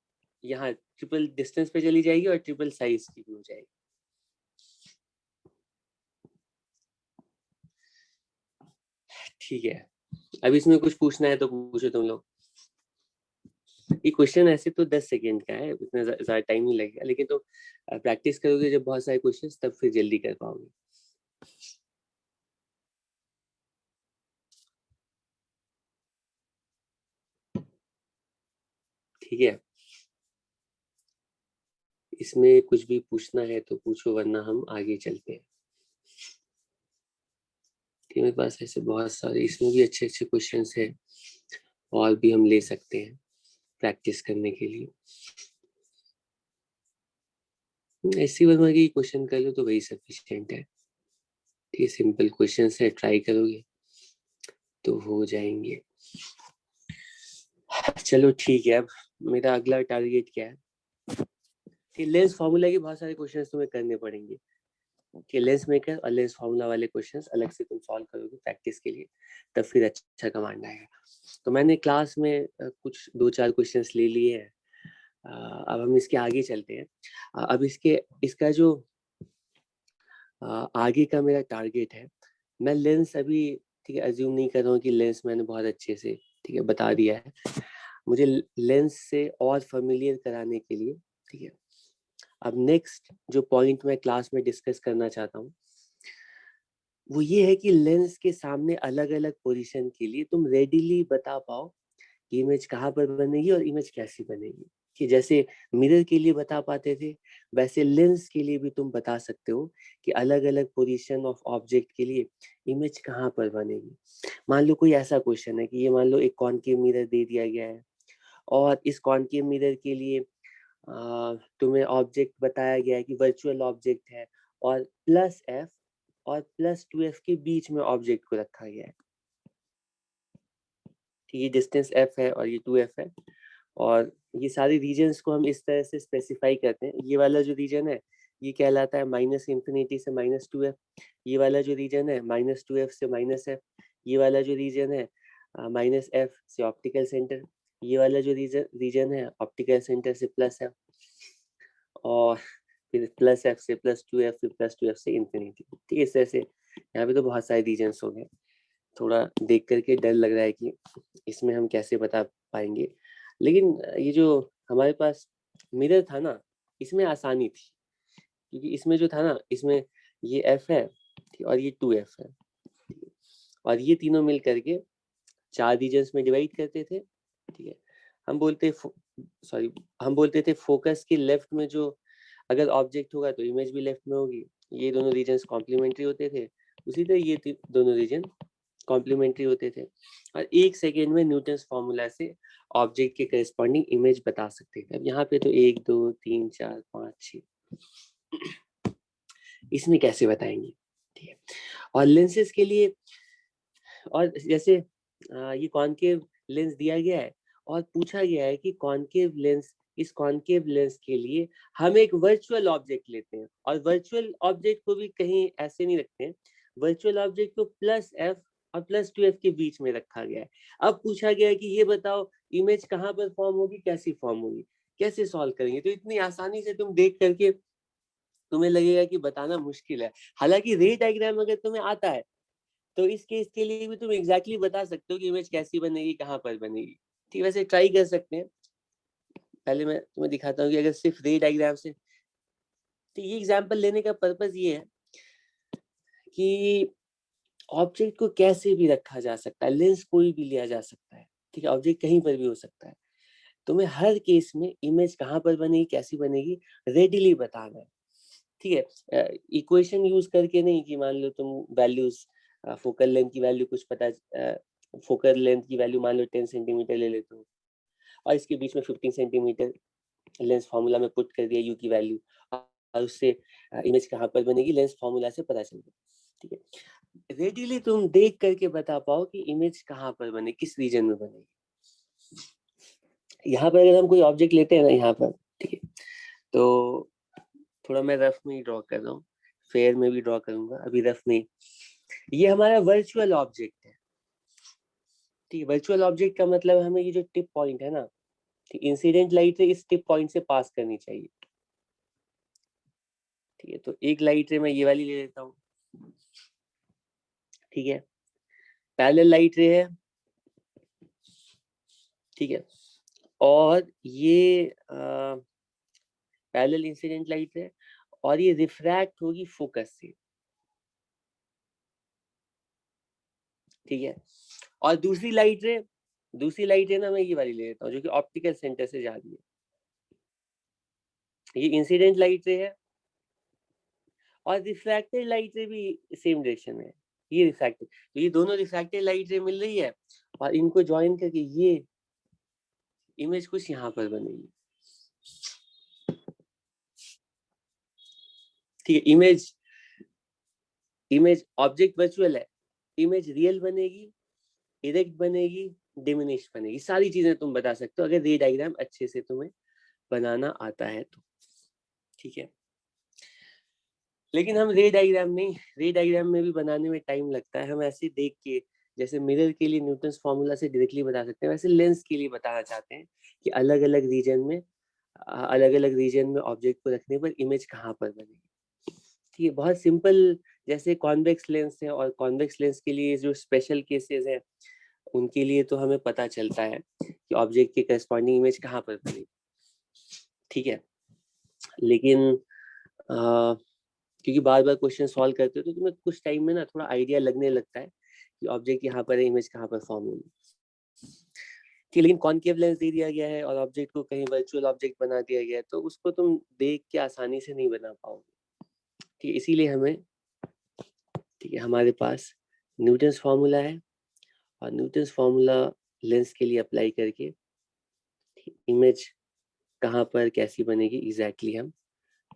यहाँ ट्रिपल डिस्टेंस पे चली जाएगी और ट्रिपल साइज की भी हो जाएगी। ठीक है, अब इसमें कुछ पूछना है तो पूछो तुम लोग। ये क्वेश्चन ऐसे तो 10 सेकेंड का है, इतना ज्यादा टाइम नहीं लगेगा, लेकिन तो प्रैक्टिस करोगे जब बहुत सारे क्वेश्चंस, तब फिर जल्दी कर पाओगे। ठीक है, इसमें कुछ भी पूछना है तो पूछो, वरना हम आगे चलते हैं। मेरे पास ऐसे बहुत सारे, इसमें भी अच्छे अच्छे क्वेश्चंस है, और भी हम ले सकते हैं प्रैक्टिस करने के लिए। ऐसी वर्मा की क्वेश्चन कर लो तो वही सफिशिएंट है। ठीक है, सिंपल क्वेश्चंस है, ट्राई करोगे तो हो जाएंगे। चलो ठीक है, अब मेरा अगला टारगेट क्या है कि लेंस फार्मूला के बहुत सारे क्वेश्चंस तुम्हें करने पड़ेंगे। कि लेंस मेकर और लेंस फार्मूला वाले क्वेश्चंस अलग से तुम सॉल्व करोगे प्रैक्टिस के लिए, तब फिर अच्छा कमांड आएगा। तो मैंने क्लास में कुछ 2-4 क्वेश्चंस ले लिए हैं। अब हम इसके आगे चलते हैं। अब इसका जो आगे का मेरा टारगेट है, मैं लेंस अभी ठीक है, अज्यूम नहीं कर रहा हूँ कि लेंस मैंने बहुत अच्छे से ठीक है बता दिया है। मुझे लेंस से और फेमिलियर कराने के लिए ठीक है, अब नेक्स्ट जो पॉइंट मैं क्लास में डिस्कस करना चाहता हूँ वो ये है कि लेंस के सामने अलग अलग पोजीशन के लिए तुम रेडिली बता पाओ कि इमेज कहाँ पर बनेगी और इमेज कैसी बनेगी। कि जैसे मिरर के लिए बता पाते थे वैसे लेंस के लिए भी तुम बता सकते हो कि अलग अलग पोजीशन ऑफ ऑब्जेक्ट के लिए इमेज कहाँ पर बनेगी। मान लो कोई ऐसा क्वेश्चन है कि ये मान लो एक कॉनकेव मिरर दे दिया गया है और इस कॉनकेव मिरर के लिए तुम्हें ऑब्जेक्ट बताया गया है कि वर्चुअल ऑब्जेक्ट है और +f और +2f के बीच में ऑब्जेक्ट को रखा गया है। ये डिस्टेंस f है और ये 2f है और ये सारे रीजन्स को हम इस तरह से स्पेसिफाई करते हैं। ये वाला जो रीजन है ये कहलाता है -∞ से -2f। ये वाला जो रीजन है -2f से -f। ये वाला जो रीजन है -f से ऑप्टिकल सेंटर। ये वाला जो रीजन है ऑप्टिकल सेंटर से +f और फिर +f से +2f फिर +2f से इंफिनिटी। ठीक है, इस तरह से यहाँ पे तो बहुत सारे रीजन्स हो गए। थोड़ा देख करके डर लग रहा है कि इसमें हम कैसे बता पाएंगे, लेकिन ये जो हमारे पास मिरर था ना इसमें आसानी थी क्योंकि इसमें जो था ना इसमें ये f है और ये 2f है और ये तीनों मिल करके 4 रीजन्स में डिवाइड करते थे। ठीक है, हम बोलते थे फोकस के लेफ्ट में जो अगर ऑब्जेक्ट होगा तो इमेज भी लेफ्ट में होगी। ये दोनों रीजन्स कॉम्प्लीमेंट्री होते थे, उसी तरह ये दोनों रीजन कॉम्प्लीमेंट्री होते थे और 1 सेकेंड में न्यूटन्स फॉर्मूला से ऑब्जेक्ट के करस्पॉन्डिंग इमेज बता सकते थे। अब यहाँ पे तो 1 2 3 4 5 6 इसमें कैसे बताएंगे। ठीक है, और लेंसेज के लिए और जैसे ये कॉनकेव लेंस दिया गया है और पूछा गया है कि कॉनकेव लेंस इस कॉनकेव लेंस के लिए हम एक वर्चुअल ऑब्जेक्ट लेते हैं और वर्चुअल ऑब्जेक्ट को भी कहीं ऐसे नहीं रखते हैं। वर्चुअल ऑब्जेक्ट को +f और +2f के बीच में रखा गया है। अब पूछा गया है कि ये बताओ इमेज कहाँ पर फॉर्म होगी, कैसी फॉर्म होगी, कैसे सॉल्व करेंगे। तो इतनी आसानी से तुम देख करके तुम्हें लगेगा कि बताना मुश्किल है। हालांकि रे डायग्राम अगर तुम्हें आता है तो इस केस के लिए भी तुम एग्जैक्टली बता सकते हो कि इमेज कैसी बनेगी, कहाँ पर बनेगी। ठीक, वैसे ट्राई कर सकते हैं। पहले मैं तुम्हें दिखाता हूँ कि अगर सिर्फ रे डायग्राम से, तो ये एग्जांपल लेने का पर्पस ये है कि ऑब्जेक्ट को कैसे भी रखा जा सकता है, लेंस कोई भी लिया जा सकता है। ठीक है, ऑब्जेक्ट कहीं पर भी हो सकता है। तुम्हें हर केस में इमेज कहाँ पर बनेगी, कैसी बनेगी, रेडिली बताना है। ठीक है, इक्वेशन यूज करके नहीं कि मान लो तुम वैल्यूज फोकल लेंथ की वैल्यू कुछ पता फोकल लेंथ की वैल्यू मान लो 10 सेंटीमीटर ले लेते हो और इसके बीच में 15 सेंटीमीटर लेंस फार्मूला में पुट कर दिया यू की वैल्यू और उससे इमेज कहाँ पर बनेगी लेंस फार्मूला से पता चल गया। ठीक है, रेडिली तुम देख करके बता पाओ कि इमेज कहाँ पर बने, किस रीजन में बनेगी। यहाँ पर अगर हम कोई ऑब्जेक्ट लेते हैं ना यहाँ पर, ठीक है, तो थोड़ा मैं रफ में ही ड्रॉ कर रहा हूँ, फेयर में भी ड्रॉ करूंगा, अभी रफ में। ये हमारा वर्चुअल ऑब्जेक्ट है। ठीक है, वर्चुअल ऑब्जेक्ट का मतलब हमें ये जो टिप पॉइंट है ना, इंसिडेंट लाइट से इस टिप पॉइंट से पास करनी चाहिए। ठीक है, तो एक लाइट रे मैं ये वाली ले लेता हूँ। ठीक है, पैरेलल लाइट रे है। ठीक है, और ये पैरेलल इंसिडेंट लाइट रे और ये रिफ्रैक्ट होगी फोकस से। ठीक है, और दूसरी लाइट रे ना मैं ये वाली ले लेता हूँ जो कि ऑप्टिकल सेंटर से जा रही है। ये इंसिडेंट लाइट रे है और रिफ्रैक्टेड लाइट रे भी सेम डायरेक्शन में है। ये रिफ्रैक्टेड, तो ये दोनों रिफ्रैक्टेड लाइट रे मिल रही है और इनको ज्वाइन करके ये इमेज कुछ यहाँ पर बनेगी। ठीक है, इमेज ऑब्जेक्ट वर्चुअल है, इमेज रियल बनेगी, इरेक्ट बनेगी, डिमिनिश बनेगी। सारी चीजें तुम बता सकते हो अगर रे डायग्राम अच्छे से तुम्हें बनाना आता है तो। ठीक है, लेकिन हम रे डायग्राम में भी बनाने में टाइम लगता है। हम ऐसे देख के जैसे मिरर के लिए न्यूटन्स फॉर्मूला से डायरेक्टली बता सकते हैं, वैसे लेंस के लिए बताना चाहते हैं कि अलग अलग रीजन में ऑब्जेक्ट को रखने पर इमेज कहाँ पर बनेगी। ठीक है, बहुत सिंपल, जैसे कॉन्वेक्स लेंस है, और कॉन्वेक्स लेंस के लिए जो स्पेशल केसेस हैं उनके लिए तो हमें पता चलता है कि ऑब्जेक्ट की करस्पॉन्डिंग इमेज कहाँ पर बनेगी, ठीक है। लेकिन क्योंकि बार बार क्वेश्चन सॉल्व करते हो तो तुम्हें कुछ टाइम में ना थोड़ा आइडिया लगने लगता है कि ऑब्जेक्ट यहाँ पर है, इमेज कहाँ पर फॉर्म होगी, कि लेकिन कॉनकेव लेंस दे दिया गया है और ऑब्जेक्ट को कहीं वर्चुअल ऑब्जेक्ट बना दिया गया है, तो उसको तुम देख के आसानी से नहीं बना पाओगे, ठीक है। इसीलिए हमें, ठीक है, हमारे पास न्यूटन्स फार्मूला है, और न्यूटन्स फार्मूला लेंस के लिए अप्लाई करके इमेज कहाँ पर कैसी बनेगी एग्जैक्टली हम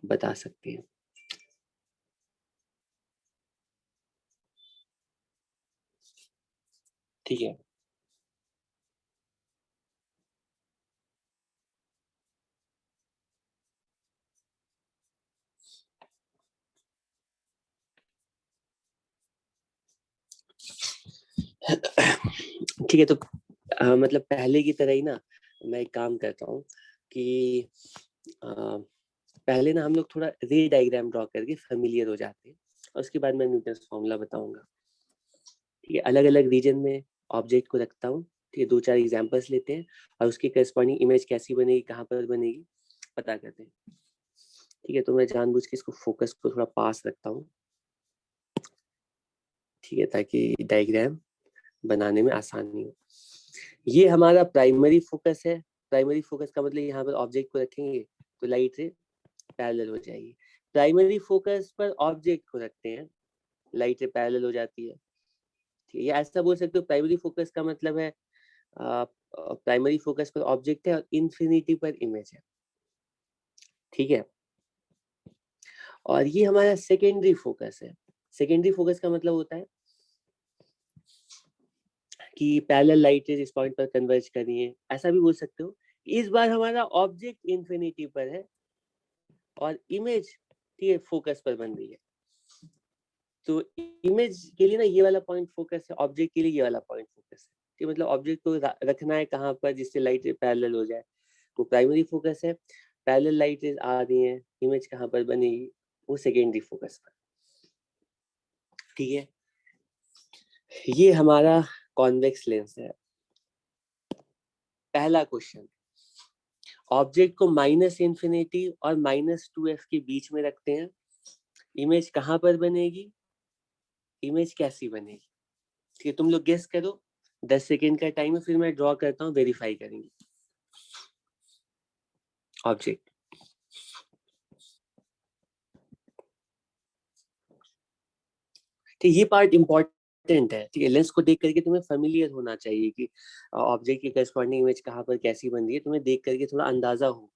बता सकते हैं। ठीक है, ठीक है। तो मतलब पहले की तरह ही ना मैं एक काम करता हूँ कि पहले ना हम लोग थोड़ा रे डायग्राम ड्रॉ करके फेमिलियर हो जाते हैं, और उसके बाद मैं न्यूटन्स फॉर्मूला बताऊंगा, ठीक है। अलग अलग रीजन में ऑब्जेक्ट को रखता हूँ, ठीक है, 2-4 एग्जांपल्स लेते हैं और उसकी करस्पॉन्डिंग इमेज कैसी बनेगी, कहाँ पर बनेगी, पता करते हैं, ठीक है। तो मैं जानबूझ के इसको फोकस को थोड़ा पास रखता हूँ, ठीक है, ताकि डायग्राम बनाने में आसानी हो। ये हमारा प्राइमरी फोकस है। प्राइमरी फोकस का मतलब यहाँ पर ऑब्जेक्ट को रखेंगे तो लाइट रे पैरेलल हो जाएगी। प्राइमरी फोकस पर ऑब्जेक्ट को रखते हैं, लाइट रे पैरेलल हो जाती है, ठीक है। या ऐसा बोल सकते हो, प्राइमरी फोकस का मतलब है प्राइमरी फोकस पर ऑब्जेक्ट है और इन्फिनिटी पर इमेज है, ठीक है। और ये हमारा सेकेंडरी फोकस है। सेकेंडरी फोकस का मतलब होता है कि पैरेलल लाइट इस पॉइंट पर कन्वर्ज कर रही है, ऐसा भी बोल सकते हो। इस बार हमारा ऑब्जेक्ट इन्फिनिटी पर है और इमेज, ठीक है, फोकस पर बन रही है। तो इमेज के लिए ना ये वाला पॉइंट फोकस है, ऑब्जेक्ट के लिए ये वाला पॉइंट फोकस है, ठीक है। मतलब ऑब्जेक्ट को रखना है कहाँ पर जिससे लाइट पैरेलल हो जाए, वो प्राइमरी फोकस है। पैरेलल लाइट आ रही है, इमेज कहाँ पर बनेगी, वो सेकेंडरी फोकस पर, ठीक है। ये हमारा कॉन्वेक्स लेंस है। पहला क्वेश्चन, ऑब्जेक्ट को माइनस इन्फिनिटी और -2f के बीच में रखते हैं, इमेज कहाँ पर बनेगी, इमेज कैसी बनेगी, ठीक है। तुम लोग गेस करो, 10 सेकेंड का टाइम है, फिर मैं ड्रॉ करता हूँ, वेरीफाई करेंगे ऑब्जेक्ट। ठीक, ये पार्ट इंपॉर्टेंट है, ठीक है। लेंस को देख करके तुम्हें फेमिलियर होना चाहिए कि ऑब्जेक्ट की करस्पॉन्डिंग इमेज कहाँ पर कैसी बन रही है, तुम्हें देख करके थोड़ा अंदाजा हो,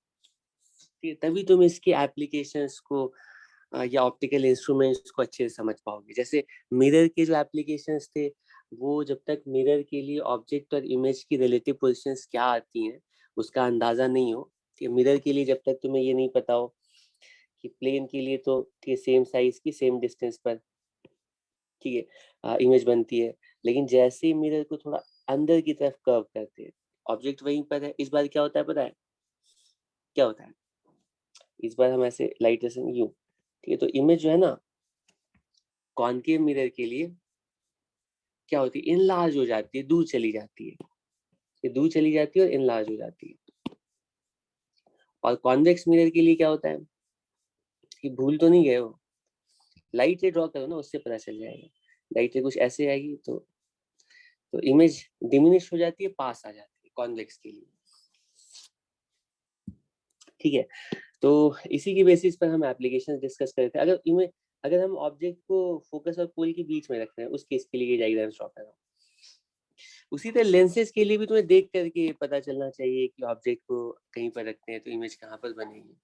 ठीक है। तभी तुम इसके एप्लीकेशंस को या ऑप्टिकल इंस्ट्रूमेंट्स को अच्छे से समझ पाओगे। जैसे मिरर के जो एप्लीकेशंस थे, वो जब तक मिरर के लिए ऑब्जेक्ट और इमेज की रिलेटिव पोजीशंस क्या आती हैं उसका अंदाजा नहीं हो, ठीक है। मिरर के लिए जब तक तुम्हें ये नहीं पता हो कि प्लेन के लिए तो ठीक है सेम साइज की सेम डिस्टेंस पर, ठीक है, इमेज बनती है। लेकिन जैसे ही मिरर को थोड़ा अंदर की तरफ कर्व करते हैं, ऑब्जेक्ट वहीं पर है, इस बार क्या होता है पता है, क्या होता है, इस बार हम ऐसे लाइट ऐसे यूं, ठीक है। तो इमेज जो है ना कॉनकेव मिरर के लिए क्या होती है, इनलार्ज हो जाती है, दूर चली जाती है, ये दूर चली जाती है और इनलार्ज हो जाती है। और कॉन्वेक्स मिरर के लिए क्या होता है कि भूल तो नहीं गए हो, लाइट रे ड्रॉ करो ना, उससे पता चल जाएगा। लाइट रे कुछ ऐसे आएगी तो इमेज डिमिनिश हो जाती है, पास आ जाती है कॉन्वेक्स के लिए, ठीक है। तो इसी की बेसिस पर हम एप्लीकेशन डिस्कस कर रहे थे। अगर हम ऑब्जेक्ट को फोकस और पोल के बीच में रख रहे हैं, उस केस के लिए ये डायग्राम ड्रॉ कर रहा हूँ। उसी तरह लेंसेज के लिए भी तुम्हें देख करके पता चलना चाहिए कि ऑब्जेक्ट को कहीं पर रखते हैं तो इमेज कहाँ पर बनेगी।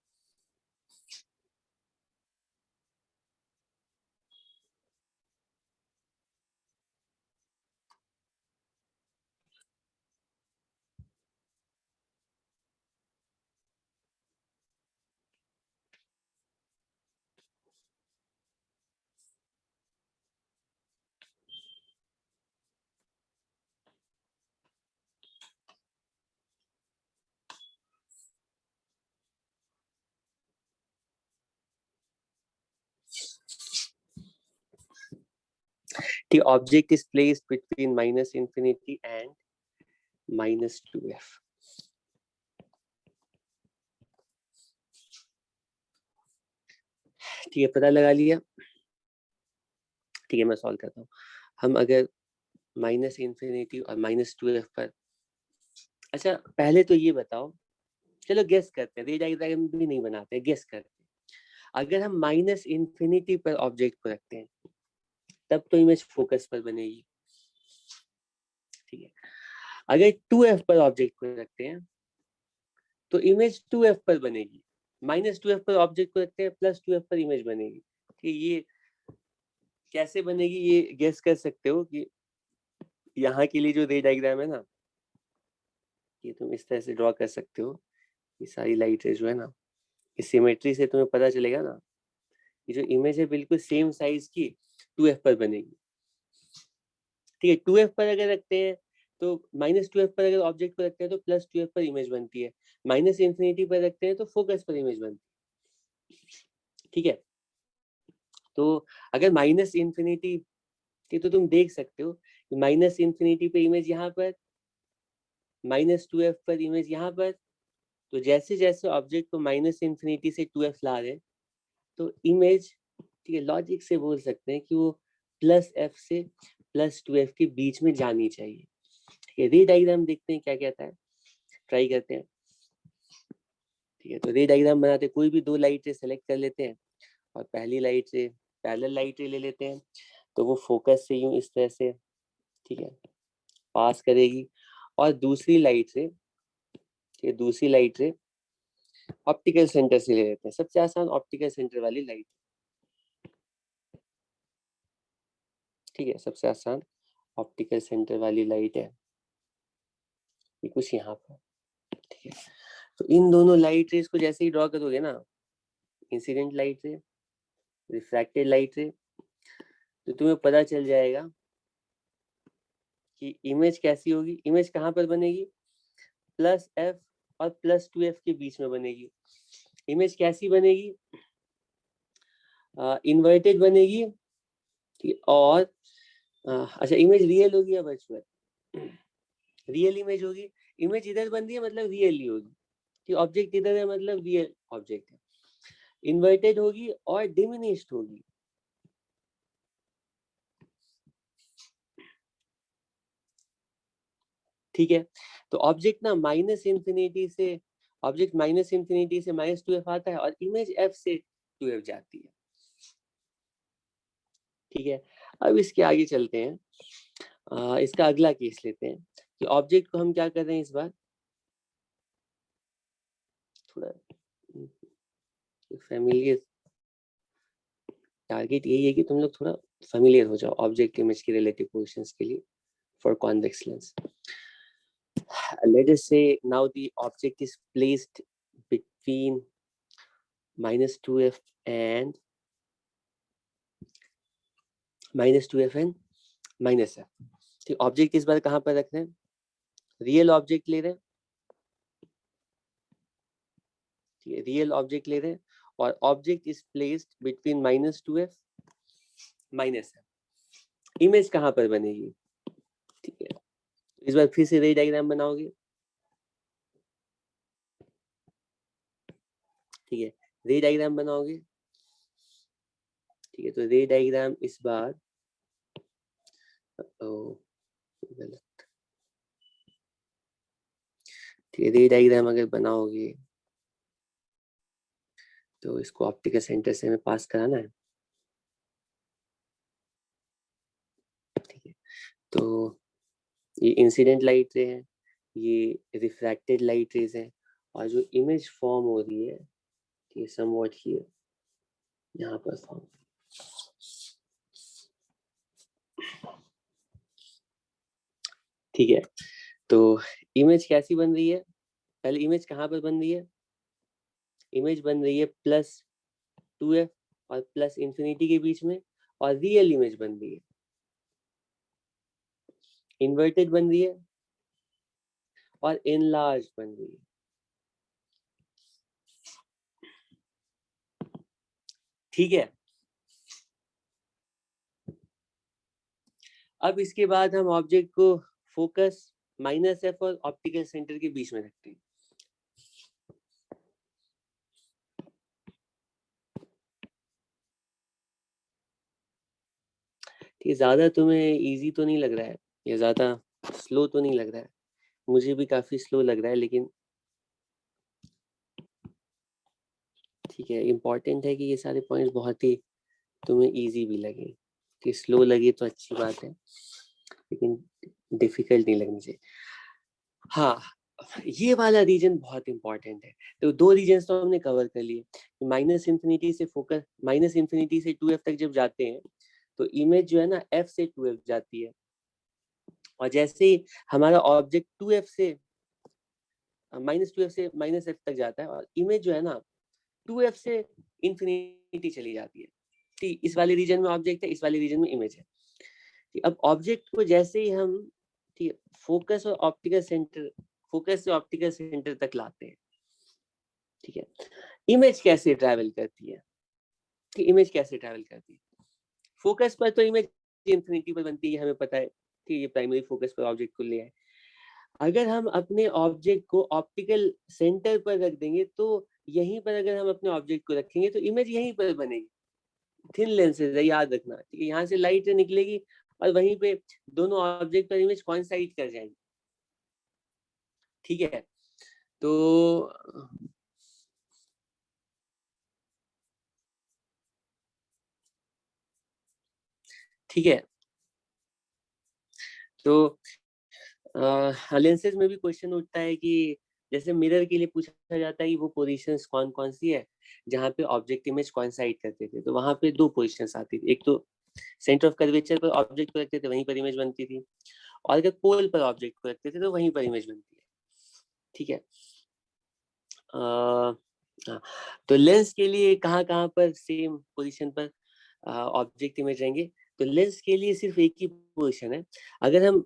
The object is placed between minus infinity and minus 2f. ठीक है, पता लगा लिया। ठीक है, मैं सॉल्व करता हूँ। हम अगर माइनस इंफिनिटी और माइनस 2f पर, अच्छा पहले तो ये बताओ, चलो गेस करते हैं, रे डायग्राम भी नहीं बनाते, गेस करते हैं। अगर हम माइनस इंफिनिटी पर ऑब्जेक्ट को रखते हैं तब तो इमेज फोकस पर बनेगी। ठीक है, अगर 2f पर ऑब्जेक्ट को रखते हैं तो इमेज 2f पर बनेगी। माइनस 2f पर ऑब्जेक्ट को रखते हैं, प्लस 2f पर इमेज बनेगी। ठीक, ये कैसे बनेगी ये गेस कर सकते हो कि यहाँ के लिए जो रे डायग्राम है ना, ये तुम इस तरह से ड्रॉ कर सकते हो। ये सारी लाइट जो है ना, इस सिमेट्री से तुम्हें पता चलेगा ना, ये जो इमेज है बिल्कुल सेम साइज की 2f पर बनेगी। ठीक है, 2f पर अगर रखते हैं तो माइनस 2f पर अगर ऑब्जेक्ट को रखते हैं तो प्लस 2f पर इमेज बनती है। माइनस इंफिनिटी पर रखते हैं तो फोकस पर इमेज बनती है। ठीक है, तो अगर माइनस इंफिनिटी, तो तुम देख सकते हो माइनस इंफिनिटी पे इमेज यहाँ पर, माइनस 2f पर इमेज यहाँ पर। तो जैसे जैसे ऑब्जेक्ट को माइनस इंफिनिटी से 2f ला रहे तो इमेज, ठीक है, लॉजिक से बोल सकते हैं कि वो प्लस f से प्लस 2f के बीच में जानी चाहिए। ठीक है, रे डायग्राम देखते हैं क्या कहता है, ट्राई करते हैं। ठीक है, तो रे डायग्राम बनाते, कोई भी दो लाइट सेलेक्ट कर लेते हैं और पहली लाइट से पैरेलल लाइट ले लेते हैं, तो वो फोकस से यूं इस तरह से, ठीक है, पास करेगी। और दूसरी लाइट से, ठीक है, दूसरी लाइट से ऑप्टिकल सेंटर से ले लेते हैं। सबसे आसान ऑप्टिकल सेंटर वाली लाइट, ठीक है, सबसे आसान ऑप्टिकल सेंटर वाली लाइट है ये कुछ यहाँ पर। ठीक है, तो इन दोनों लाइट रेस को जैसे ही ड्रॉ करोगे ना, इंसिडेंट लाइट से, रिफ्रैक्टेड लाइट से, तो तुम्हें पता चल जाएगा कि इमेज कैसी होगी। इमेज कहाँ पर बनेगी, प्लस f और प्लस 2f के बीच में बनेगी। इमेज कैसी बनेगी, इन्वर्टेड बनेगी। और अच्छा, इमेज रियल होगी या वर्चुअल, रियल इमेज होगी। इमेज इधर बन रही है मतलब रियल ही होगी, कि ऑब्जेक्ट इधर है मतलब रियल ऑब्जेक्ट है। इन्वर्टेड होगी और डिमिनिश्ड होगी। ठीक है, तो ऑब्जेक्ट ना माइनस इंफिनिटी से, ऑब्जेक्ट माइनस इंफिनिटी से माइनस 2f आता है और इमेज f से 2f जाती है। ठीक है, अब इसके आगे चलते हैं। इसका अगला केस लेते हैं कि ऑब्जेक्ट को हम क्या कर रहे हैं इस बार, थोड़ा फैमिलियर, टारगेट यही है कि तुम लोग थोड़ा फैमिलियर हो जाओ ऑब्जेक्ट इमेज के रिलेटिव पोजीशंस के लिए for convex lens. Let us say now the object is placed between minus 2f and minus 2f and minus f. ठीक, ऑब्जेक्ट इस बार कहाँ पर रख रहे हैं, रियल ऑब्जेक्ट ले रहे हैं। ठीक है, रियल ऑब्जेक्ट ले रहे हैं और object is placed between minus 2f minus f। Image कहाँ पर बनेगी, ठीक है, इस बार फिर से रे डायग्राम बनाओगे। ठीक है, रे डायग्राम बनाओगे। ठीक है, तो रे डायग्राम इस बार, गलत, ठीक है, रे डायग्राम अगर बनाओगे तो इसको ऑप्टिकल सेंटर से हमें पास कराना है। ठीक है, तो ये इंसिडेंट लाइट रे है, ये रिफ्रैक्टेड लाइट रेज है, और जो इमेज फॉर्म हो रही है ये समवॉट हियर, यहाँ पर फॉर्म। ठीक है, तो इमेज कैसी बन रही है, पहले इमेज कहाँ पर बन रही है, इमेज बन रही है प्लस 2f और प्लस इंफिनिटी के बीच में, और रियल इमेज बन रही है, इन्वर्टेड बन रही है और इनलार्ज बन रही है। ठीक है, अब इसके बाद हम ऑब्जेक्ट को फोकस -f और ऑप्टिकल सेंटर के बीच में रखते हैं। ये ज्यादा तुम्हें इजी तो नहीं लग रहा है, ये ज्यादा स्लो तो नहीं लग रहा है? मुझे भी काफी स्लो लग रहा है, लेकिन ठीक है, इम्पोर्टेंट है कि ये सारे पॉइंट्स बहुत ही तुम्हें इजी भी लगे। कि स्लो लगे तो अच्छी बात है, लेकिन डिफिकल्ट नहीं लगनी चाहिए। हाँ, ये वाला रीजन बहुत इंपॉर्टेंट है। तो दो रीजन तो हमने कवर कर लिए। -∞ से फोकस, -∞ से 2f तक जब जाते हैं तो इमेज जो है ना f से 2f जाती है, और जैसे ही हमारा ऑब्जेक्ट 2f से -2f से -f तक जाता है, और इमेज जो है ना 2f से इंफिनिटी चली जाती है। ठीक, इस वाले रीजन में ऑब्जेक्ट है, इस वाले रीजन में इमेज है। अब ऑब्जेक्ट को जैसे ही हम, ठीक है, फोकस और ऑप्टिकल सेंटर, फोकस से ऑप्टिकल सेंटर तक लाते हैं, ठीक है, इमेज कैसे ट्रैवल करती है? कि इमेज कैसे ट्रैवल करती है? फोकस पर तो इमेज इंफिनिटी पर बनती है, हमें पता है कि ये प्राइमरी फोकस पर ऑब्जेक्ट को ले आए। अगर हम अपने ऑब्जेक्ट को ऑप्टिकल सेंटर पर रख देंगे, तो यहीं पर अगर हम अपने ऑब्जेक्ट को रखेंगे तो इमेज यहीं पर बनेगी। थिन लेंसेज है, याद रखना, ठीक है, यहाँ से लाइट निकलेगी और वहीं पे दोनों ऑब्जेक्ट पर इमेज कोइंसाइड कर जाएंगी। ठीक है, तो ठीक है, तो लेंसेज में भी क्वेश्चन उठता है कि जैसे मिरर के लिए पूछा जाता है कि वो पोजीशंस कौन कौन सी है जहाँ पे ऑब्जेक्ट इमेज कोइंसाइड करते थे। तो वहां पे दो पोजीशंस आती थी, एक तो सेंटर ऑफ कर्वेचर पर ऑब्जेक्ट को रखते थे, वहीं पर इमेज बनती थी, और अगर पोल पर ऑब्जेक्ट को रखते थे तो वहीं पर इमेज बनती है। ठीक है, हाँ, तो लेंस के लिए कहाँ कहाँ पर सेम पोजीशन पर ऑब्जेक्ट इमेज रहेंगे? तो लेंस के लिए सिर्फ एक ही पोजीशन है। अगर हम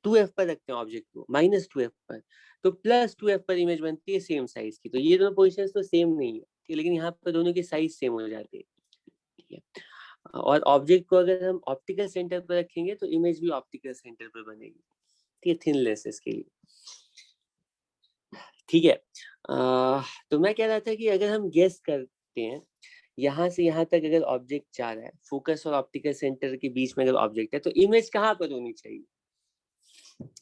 2f पर रखते हैं ऑब्जेक्ट को, -2f पर, तो +2f पर इमेज बनती है सेम साइज की। तो ये दोनों पोजीशंस तो सेम नहीं है, ठीक है, लेकिन यहाँ पर दोनों की साइज सेम हो जाती है। ठीक है, और ऑब्जेक्ट को अगर हम ऑप्टिकल सेंटर पर रखेंगे तो इमेज भी ऑप्टिकल सेंटर पर बनेगी। ठीक है, थिन लेंसेज के लिए। ठीक है, तो मैं कह रहा था कि अगर हम गेस करते हैं यहाँ से यहाँ तक अगर ऑब्जेक्ट जा रहा है, फोकस और ऑप्टिकल सेंटर के बीच में अगर ऑब्जेक्ट है, तो इमेज कहाँ पर होनी चाहिए?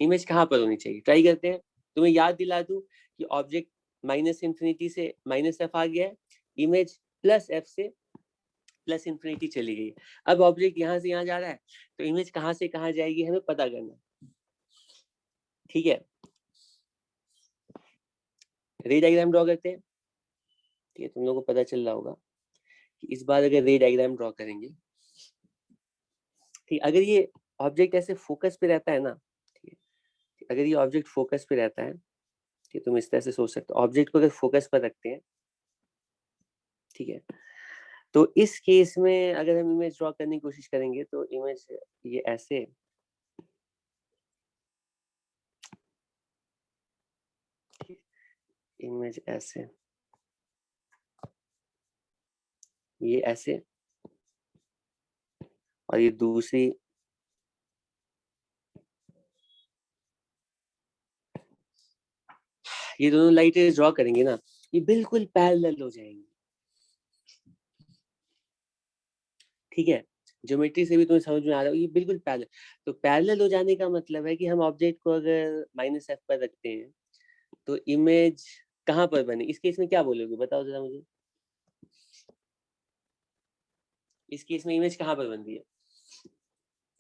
इमेज कहाँ पर होनी चाहिए? ट्राई करते हैं। तुम्हें याद दिला दूं कि ऑब्जेक्ट -∞ से -f आ गया है, इमेज +f से +∞ चली गई। अब ऑब्जेक्ट यहाँ से यहाँ जा रहा है, तो इमेज कहाँ से कहाँ जाएगी हमें पता करना। ठीक है, रे डायग्राम ड्रॉ करते हैं। ठीक है, तुम लोगों को पता चल रहा होगा कि इस बार अगर रे डायग्राम ड्रॉ करेंगे, ठीक, अगर ये ऑब्जेक्ट ऐसे फोकस पे रहता है ना, ठीक है, अगर ये ऑब्जेक्ट फोकस पे रहता है, ठीक, तुम इस तरह से सोच सकते हो, ऑब्जेक्ट को अगर फोकस पर रखते हैं, ठीक है, तो इस केस में अगर हम इमेज ड्रॉ करने की कोशिश करेंगे तो इमेज ये ऐसे, इमेज ऐसे, ये ऐसे, और ये दूसरी, ये दोनों लाइटें ड्रॉ करेंगे ना, ये बिल्कुल पैरेलल हो जाएंगी। ठीक है, ज्योमेट्री से भी तुम्हें समझ में आ रहा है, ये बिल्कुल पैरेलल। तो पैरेलल हो जाने का मतलब है कि हम ऑब्जेक्ट को अगर -f पर रखते हैं तो इमेज कहाँ पर बने? इस केस में क्या बोलोगे, बताओ जरा मुझे। इस केस में इमेज कहाँ पर बन रही है?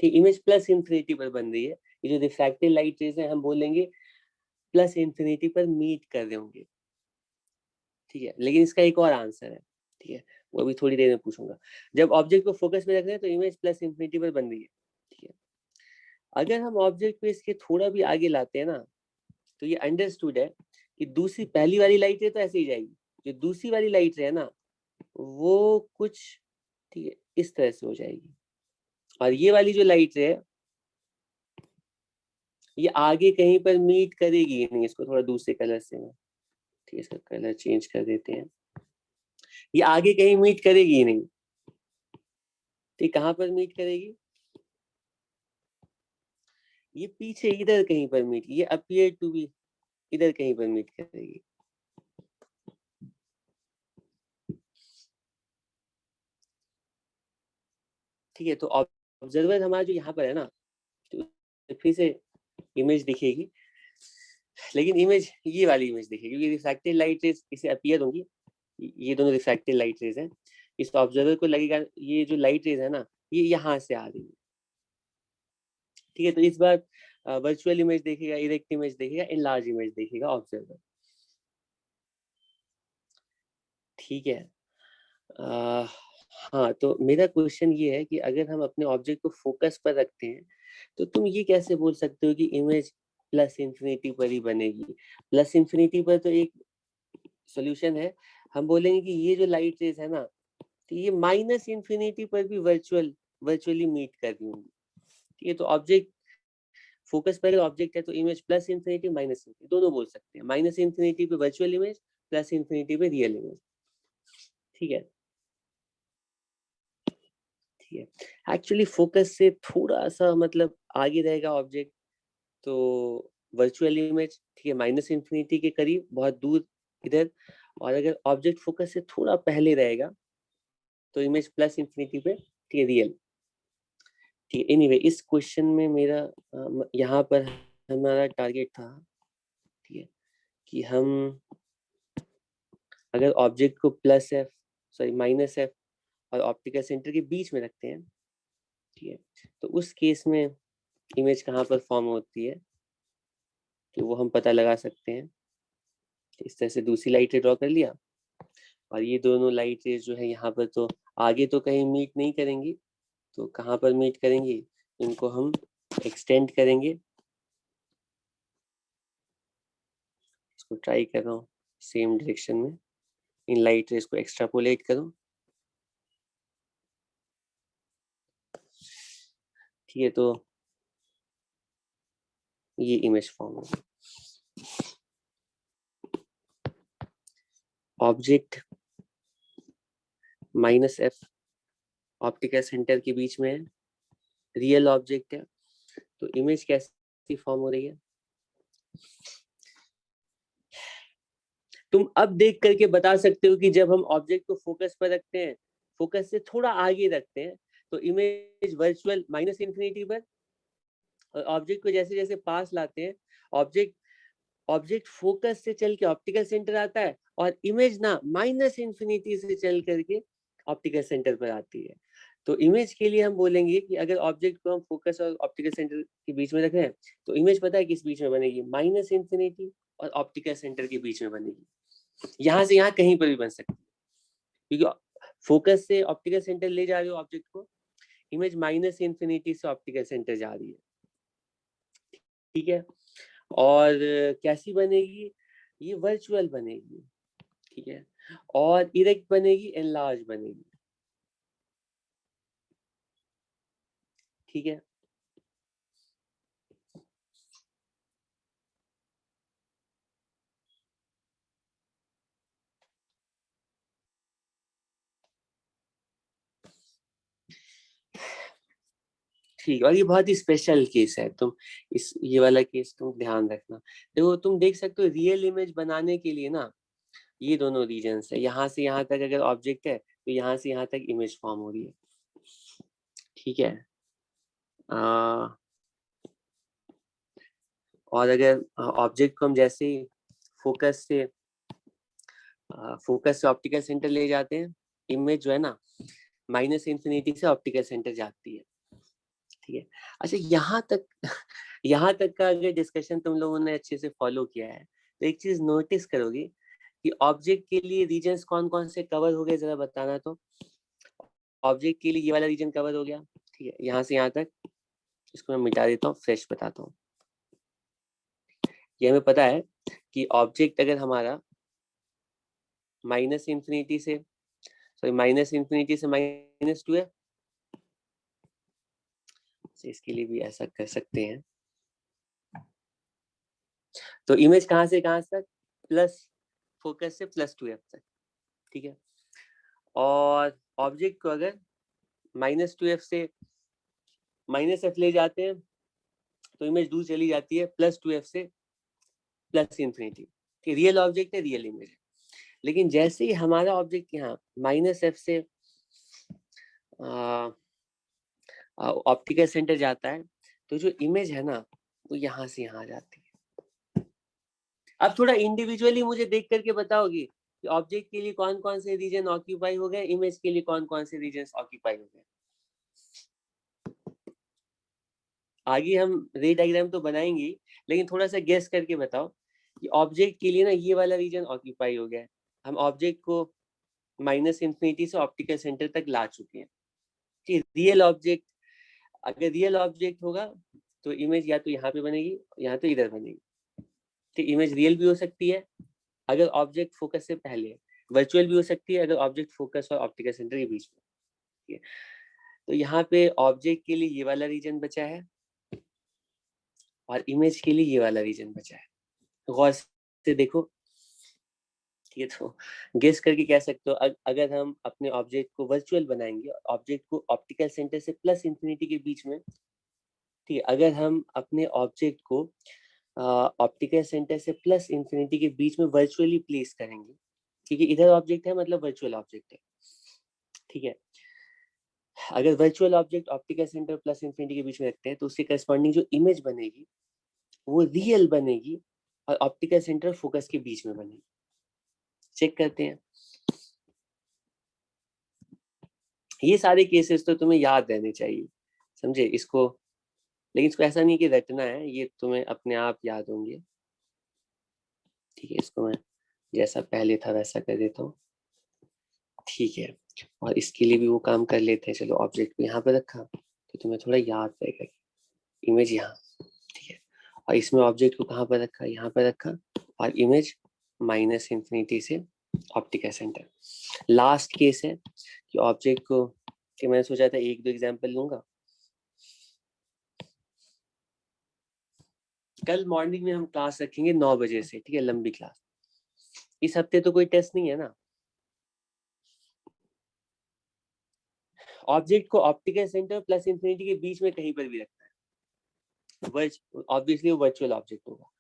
ठीक, इमेज +∞ पर बन रही है। ये जो रिफ्रैक्टेड लाइट रेज है, हम बोलेंगे +∞ पर मीट कर रहे होंगे। ठीक है, लेकिन इसका एक और आंसर है, ठीक है, वो अभी थोड़ी देर में पूछूंगा। जब ऑब्जेक्ट को फोकस में रख रहे हैं तो इमेज +∞ पर बन रही है। ठीक है, अगर हम ऑब्जेक्ट को इसके थोड़ा भी आगे लाते हैं ना, तो ये अंडरस्टूड है कि दूसरी, पहली वाली लाइट रे तो ऐसे ही जाएगी, जो दूसरी वाली लाइट रे है ना, वो कुछ, ठीक है, इस तरह से हो जाएगी, और ये वाली जो लाइट रे है, ये आगे कहीं पर मीट करेगी ही नहीं। इसको थोड़ा दूसरे कलर से, ठीक है, इसका कलर चेंज कर देते हैं, ये आगे कहीं मीट करेगी ही नहीं। ठीक, कहाँ पर मीट करेगी? ये पीछे इधर कहीं पर मीट, ये अपीयर टू बी इधर कहीं पर मीट करेगी। ठीक है, तो ऑब्जर्वर हमारा जो यहाँ पर है ना, तो फिर से इमेज दिखेगी, लेकिन इमेज ये वाली इमेज दिखेगी क्योंकि रिफ्रैक्टेड लाइट रेज इसे अपीयर होंगी, ये दोनों रिफ्रैक्टेड लाइट रेज हैं। इस ऑब्जर्वर को लगेगा ये जो लाइट रेज है ना, ये यहाँ से आ रही है। ठीक है, तो इस बार वर्चुअल इमेज देखेगा, इरेक्ट इमेज देखेगा, इनलार्ज इमेज देखेगा ऑब्जर्वर। ठीक है, हाँ, तो मेरा क्वेश्चन ये है कि अगर हम अपने ऑब्जेक्ट को फोकस पर रखते हैं तो तुम ये कैसे बोल सकते हो कि इमेज प्लस इंफिनिटी पर ही बनेगी? प्लस इंफिनिटी पर तो एक सॉल्यूशन है, हम बोलेंगे कि ये जो लाइट रेज है ना, तो ये माइनस इंफिनिटी पर भी वर्चुअली मीट कर रही होंगी। ठीक है, तो ऑब्जेक्ट फोकस पर ऑब्जेक्ट है तो image plus infinity minus infinity दोनों बोल सकते हैं, माइनस इंफिनिटी पे वर्चुअल इमेज, प्लस इंफिनिटी पे रियल इमेज। ठीक है, ठीक है, एक्चुअली फोकस से थोड़ा सा मतलब आगे रहेगा ऑब्जेक्ट, तो वर्चुअल इमेज, ठीक है, माइनस इंफिनिटी के करीब बहुत दूर इधर, और अगर ऑब्जेक्ट फोकस से थोड़ा पहले रहेगा तो इमेज प्लस इंफिनिटी पे, ठीक है, रियल। ठीक है, एनीवे इस क्वेश्चन में मेरा यहाँ पर हमारा टारगेट था, ठीक है, कि हम अगर ऑब्जेक्ट को plus F sorry minus F और ऑप्टिकल सेंटर के बीच में रखते हैं, ठीक है, तो उस केस में इमेज कहाँ पर फॉर्म होती है तो वो हम पता लगा सकते हैं। इस तरह से दूसरी लाइट रे ड्रॉ कर लिया, और ये दोनों लाइट रेज जो है यहाँ पर तो आगे तो कहीं मीट नहीं करेंगी, तो कहाँ पर मीट करेंगी, इनको हम एक्सटेंड करेंगे। इसको ट्राई कर रहा हूँ सेम डायरेक्शन में, इन लाइट रेज को एक्सट्रापोलेट करूँ। ठीक है, तो ये इमेज फॉर्म होगी, object minus F optical centre के बीच में है, रियल ऑब्जेक्ट है, तो इमेज कैसी फॉर्म हो रही है तुम अब देख करके बता सकते हो कि जब हम ऑब्जेक्ट को फोकस पर रखते हैं, फोकस से थोड़ा आगे रखते हैं, तो इमेज वर्चुअल माइनस इंफिनिटी पर, और ऑब्जेक्ट को जैसे जैसे पास लाते हैं, ऑब्जेक्ट फोकस से चल के ऑप्टिकल सेंटर आता है, और इमेज ना माइनस इंफिनिटी से चल करके ऑप्टिकल सेंटर पर आती है। तो इमेज के लिए हम बोलेंगे कि अगर ऑब्जेक्ट को हम फोकस और ऑप्टिकल सेंटर के बीच में रखें, तो इमेज पता है किस बीच में बनेगी, माइनस इंफिनिटी और ऑप्टिकल सेंटर के बीच में बनेगी। यहाँ से यहाँ कहीं पर भी बन सकती है, क्योंकि फोकस से ऑप्टिकल सेंटर ले जा रहे हो ऑब्जेक्ट को, इमेज माइनस इंफिनिटी से ऑप्टिकल सेंटर जा रही है। ठीक है, और कैसी बनेगी, ये वर्चुअल बनेगी। ठीक है, और इरेक्ट बनेगी, एनलार्ज बनेगी। ठीक है, ठीक है, और ये बहुत ही स्पेशल केस है, तुम इस ये वाला केस तुम ध्यान रखना। देखो तुम देख सकते हो रियल इमेज बनाने के लिए ना, ये दोनों रीजन्स है, यहाँ से यहाँ तक अगर ऑब्जेक्ट है तो यहाँ से यहाँ तक इमेज फॉर्म हो रही है। ठीक है, और अगर ऑब्जेक्ट को हम जैसे ही फोकस से ऑप्टिकल सेंटर ले जाते हैं, इमेज जो है ना माइनस इंफिनिटी से ऑप्टिकल सेंटर जाती है। ठीक है, अच्छा यहाँ तक का अगर डिस्कशन तुम लोगों ने अच्छे से फॉलो किया है तो एक चीज नोटिस करोगे कि ऑब्जेक्ट के लिए रीजन्स कौन कौन से कवर हो गए, जरा बताना। तो ऑब्जेक्ट के लिए ये वाला रीजन कवर हो गया, ठीक है, यहाँ से यहाँ तक। इसको मैं मिटा देता हूँ, फ्रेश बताता हूँ। ये हमें पता है कि ऑब्जेक्ट अगर हमारा माइनस इंफिनिटी से -2 है, तो इसके लिए भी ऐसा कर सकते हैं। तो इमेज कहाँ से कहाँ तक, प्लस फोकस से +2f तक। ठीक है, और ऑब्जेक्ट को अगर -2f से -f ले जाते हैं, तो इमेज दूर चली जाती है +2f से +∞। रियल ऑब्जेक्ट है, रियल इमेज है। लेकिन जैसे ही हमारा ऑब्जेक्ट यहाँ -f से ऑप्टिकल सेंटर जाता है, तो जो इमेज है ना वो यहाँ से यहाँ आ जाती है। अब थोड़ा इंडिविजुअली मुझे देख करके बताओगी कि ऑब्जेक्ट के लिए कौन कौन से रीजन ऑक्यूपाई हो गए, इमेज के लिए कौन कौन से रीजन ऑक्यूपाई हो गए। आगे हम रे डायग्राम तो बनाएंगे, लेकिन थोड़ा सा गेस करके बताओ कि ऑब्जेक्ट के लिए ना ये वाला रीजन ऑक्यूपाई हो गया है। हम ऑब्जेक्ट को -∞ से ऑप्टिकल सेंटर तक ला चुके हैं कि रियल ऑब्जेक्ट, अगर रियल ऑब्जेक्ट होगा तो इमेज या तो यहाँ पे बनेगी या तो इधर बनेगी। ठीक, इमेज रियल भी हो सकती है अगर ऑब्जेक्ट फोकस से पहले है, वर्चुअल भी हो सकती है अगर ऑब्जेक्ट फोकस और ऑप्टिकल सेंटर के बीच में। ठीक है, तो यहाँ पे ऑब्जेक्ट के लिए ये वाला रीजन बचा है और इमेज के लिए ये वाला रीजन बचा है। गौर से देखो, ठीक है, तो गेस करके कह सकते हो अगर हम अपने ऑब्जेक्ट को वर्चुअल बनाएंगे, ऑब्जेक्ट को ऑप्टिकल सेंटर से +∞ के बीच में, ठीक है, अगर हम अपने ऑब्जेक्ट को ऑप्टिकल सेंटर से +∞ के बीच में वर्चुअली प्लेस करेंगे, क्योंकि इधर ऑब्जेक्ट है मतलब वर्चुअल ऑब्जेक्ट है। ठीक है, अगर वर्चुअल ऑब्जेक्ट ऑप्टिकल सेंटर +∞ के बीच में रखते हैं तो उसके करस्पॉन्डिंग जो इमेज बनेगी वो रियल बनेगी और ऑप्टिकल सेंटर फोकस के बीच में बनेगी। चेक करते हैं। ये सारे केसेस तो तुम्हें याद रहने चाहिए, समझे इसको, लेकिन इसको ऐसा नहीं कि रटना है, ये तुम्हें अपने आप याद होंगे। ठीक है, इसको मैं जैसा पहले था वैसा कर देता हूँ। ठीक है, और इसके लिए भी वो काम कर लेते हैं। चलो ऑब्जेक्ट को यहाँ पे रखा तो तुम्हें थोड़ा याद रहेगा, इमेज यहाँ। ठीक है, और इसमें ऑब्जेक्ट को कहाँ पर रखा, यहाँ पर रखा, और इमेज -∞ से ऑप्टिकल सेंटर। लास्ट केस है कि ऑब्जेक्ट को, कि मैंने सोचा था 1-2 एग्जाम्पल लूंगा। कल मॉर्निंग में हम क्लास रखेंगे 9 बजे से, ठीक है, लंबी क्लास। इस हफ्ते तो कोई टेस्ट नहीं है ना। ऑब्जेक्ट को ऑप्टिकल सेंटर +∞ के बीच में कहीं पर भी रखना है, ऑब्वियसली वो वर्चुअल ऑब्जेक्ट होगा।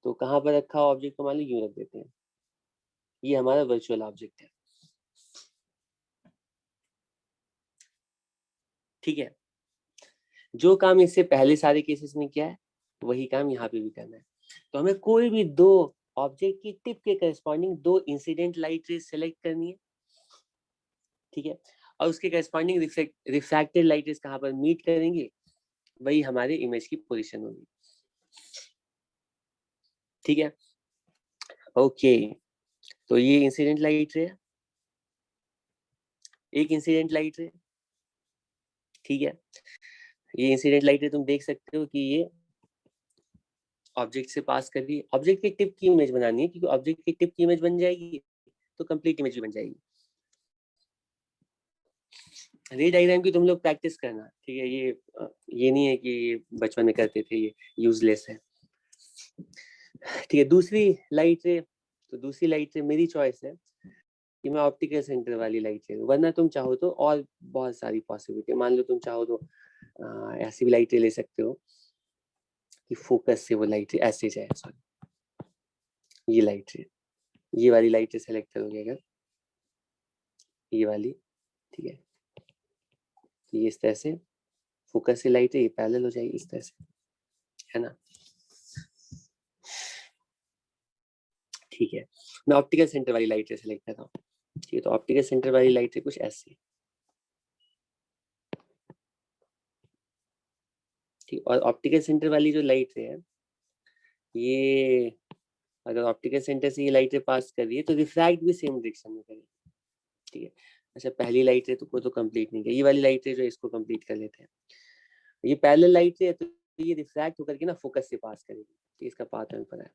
तो कहाँ पर रखा ऑब्जेक्ट को, मान लो यूं रख देते हैं, ये हमारा वर्चुअल ऑब्जेक्ट है। ठीक है, जो काम इससे पहले सारे केसेस में किया है वही काम यहाँ पे भी करना है। तो हमें कोई भी 2 ऑब्जेक्ट की टिप के corresponding 2 incident light rays select करनी है। ठीक है, और उसके करस्पॉन्डिंग रिफ्रैक्टेड लाइट रेज कहाँ पर मीट करेंगे, वही हमारे इमेज की पोजीशन होगी। ठीक है, ओके, तो ये इंसिडेंट लाइट रे, एक इंसिडेंट लाइट रे। ठीक है, ये इंसिडेंट लाइट रे तुम देख सकते हो कि ये ऑब्जेक्ट से पास कर रही है। ऑब्जेक्ट की टिप की इमेज बनानी है, क्योंकि ऑब्जेक्ट की टिप की इमेज बन जाएगी तो कंप्लीट इमेज भी बन जाएगी। रे डायग्राम की तुम लोग प्रैक्टिस करना, ठीक है, ये नहीं है कि बचपन में करते थे, ये यूजलेस है। ठीक है, दूसरी लाइट रे, तो दूसरी लाइट रे मेरी चॉइस है कि मैं ऑप्टिकल सेंटर वाली लाइट रे, वरना तुम चाहो तो और बहुत सारी पॉसिबिलिटी, मान लो तुम चाहो तो ऐसी भी लाइट रे ले सकते हो कि फोकस से वो लाइट रे ऐसे जाए। सॉरी, ये लाइट रे, ये वाली लाइट रे सेलेक्ट करोगे अगर, ये वाली, ठीक है, ये इस तरह से फोकस से लाइट है, ये पैरेलल हो जाएगी इस तरह से, है ना। ठीक है, मैं ऑप्टिकल सेंटर वाली लाइट सेलेक्ट करता हूँ। ठीक है, तो ऑप्टिकल सेंटर वाली लाइट कुछ ऐसी, ठीक, और ऑप्टिकल सेंटर वाली जो लाइट है, ये अगर ऑप्टिकल सेंटर से ये लाइट पास कर रही है तो रिफ्रैक्ट भी सेम डायरेक्शन में करेगी। ठीक है, अच्छा पहली लाइट है तो कोई तो कंप्लीट नहीं किया, ये वाली लाइट है जो इसको कंप्लीट कर लेते हैं। ये पैरेलल लाइट है तो ये रिफ्रैक्ट होकर के ना फोकस से पास करेगी, इसका पाथ हमें पता है।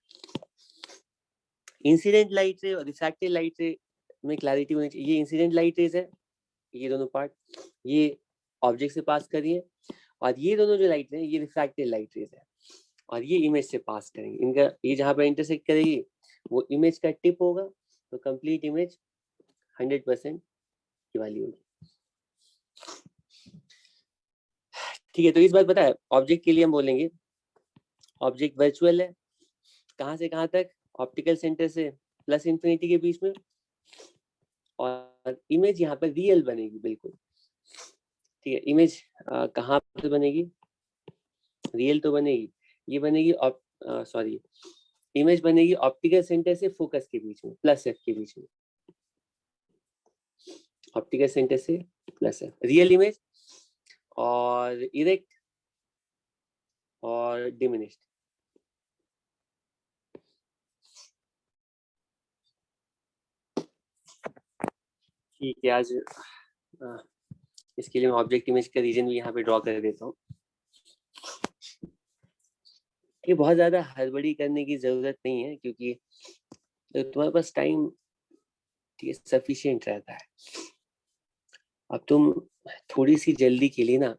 इंसिडेंट लाइट रे और रिफ्रैक्टेड लाइट रे में क्लैरिटी होनी चाहिए। ये इंसिडेंट लाइट रेज है, ये दोनों पार्ट, ये ऑब्जेक्ट से पास कर रही है, और ये दोनों जो लाइट है ये रिफ्रैक्टेड लाइट रेज है, और ये इमेज से पास करेंगे। इनका ये जहाँ पर इंटरसेक्ट करेगी वो इमेज का टिप होगा, तो कंप्लीट इमेज 100% की वाली होगी। ठीक है, तो इस बात पता है, ऑब्जेक्ट के लिए हम बोलेंगे ऑब्जेक्ट वर्चुअल है, कहाँ से कहाँ तक, ऑप्टिकल सेंटर से प्लस इन्फिनिटी के बीच में, और इमेज यहाँ पर रियल बनेगी बिल्कुल, ठीक है। इमेज कहाँ पर बनेगी, रियल तो बनेगी, ये बनेगी सॉरी, इमेज बनेगी ऑप्टिकल सेंटर से फोकस के बीच में, प्लस एफ के बीच में, ऑप्टिकल सेंटर से प्लस एफ, रियल इमेज और इरेक्ट और डिमिनिश्ड। ठीक है, आज इसके लिए मैं ऑब्जेक्ट इमेज का रीजन भी यहाँ पे ड्रॉ कर देता हूँ। ये बहुत ज्यादा हड़बड़ी करने की जरूरत नहीं है, क्योंकि तुम्हारे पास टाइम सफिशिएंट रहता है। अब तुम थोड़ी सी जल्दी के लिए ना,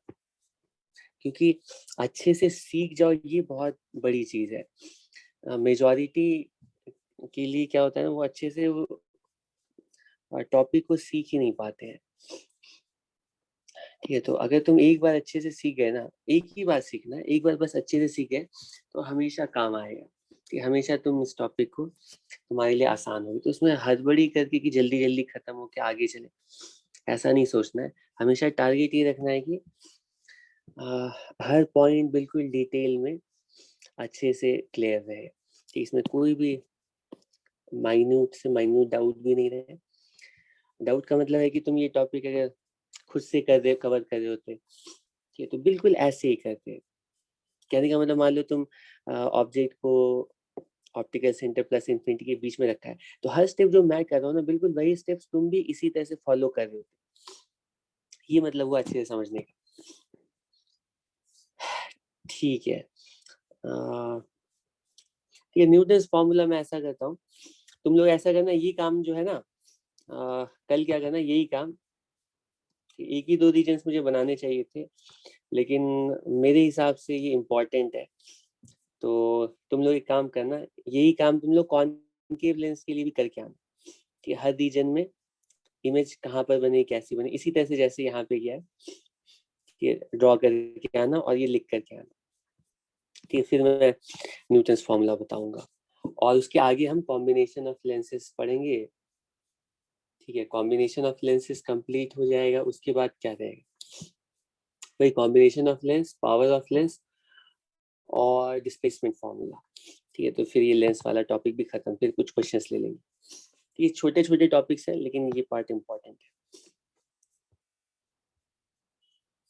क्योंकि अच्छे से सीख जाओ, ये बहुत बड़ी चीज है। मेजॉरिटी के लिए क्या होता है ना, वो अच्छे से वो टॉपिक को सीख ही नहीं पाते हैं, ठीक है। तो अगर तुम एक बार अच्छे से सीख गए ना, एक ही बार सीखना, एक बार बस अच्छे से सीख गए तो हमेशा काम आएगा, कि हमेशा तुम इस टॉपिक को तुम्हारे लिए आसान होगी। तो उसमें हड़बड़ी करके कि जल्दी जल्दी खत्म हो के आगे चले, ऐसा नहीं सोचना है। हमेशा टारगेट ये रखना है कि हर पॉइंट बिल्कुल डिटेल में अच्छे से क्लियर रहे, कि इसमें कोई भी माइन्यूट से माइन्यूट डाउट भी नहीं रहे। डाउट का मतलब है कि तुम ये टॉपिक अगर खुद से कवर कर रहे होते, ठीक है, तो बिल्कुल ऐसे ही करते। कहने का मतलब, मान लो तुम ऑब्जेक्ट को ऑप्टिकल सेंटर प्लस इन्फिनिटी के बीच में रखा है, तो हर स्टेप जो मैं कर रहा हूँ ना, बिल्कुल वही स्टेप्स तुम भी इसी तरह से फॉलो कर रहे हो। ये मतलब वो अच्छे से समझने का, ठीक है। ये न्यूटन्स फॉर्मूला में ऐसा करता हूँ, तुम लोग ऐसा करना, ये काम जो है ना, कल क्या करना, यही काम, एक ही दो रीजन्स मुझे बनाने चाहिए थे, लेकिन मेरे हिसाब से ये इम्पोर्टेंट है। तो तुम लोग एक काम करना, यही काम तुम लोग कॉनकेव लेंस के लिए भी करके आना, कि हर रीजन में इमेज कहाँ पर बने, कैसी बने, इसी तरह से जैसे यहाँ पे किया है, ये ड्रॉ करके आना और ये लिख करके आना, ठीक है। फिर मैं न्यूटन्स फॉर्मूला बताऊंगा, और उसके आगे हम कॉम्बिनेशन ऑफ लेंसेज पढ़ेंगे, ठीक है। कॉम्बिनेशन ऑफ लेंसेज कंप्लीट हो जाएगा, उसके बाद क्या रहेगा, वही combination of lens, power of lens और डिस्प्लेसमेंट फॉर्मूला, ठीक है। तो फिर ये लेंस वाला टॉपिक भी खत्म, फिर कुछ क्वेश्चंस ले लेंगे। ये छोटे छोटे टॉपिक्स हैं, लेकिन ये पार्ट इम्पोर्टेंट है।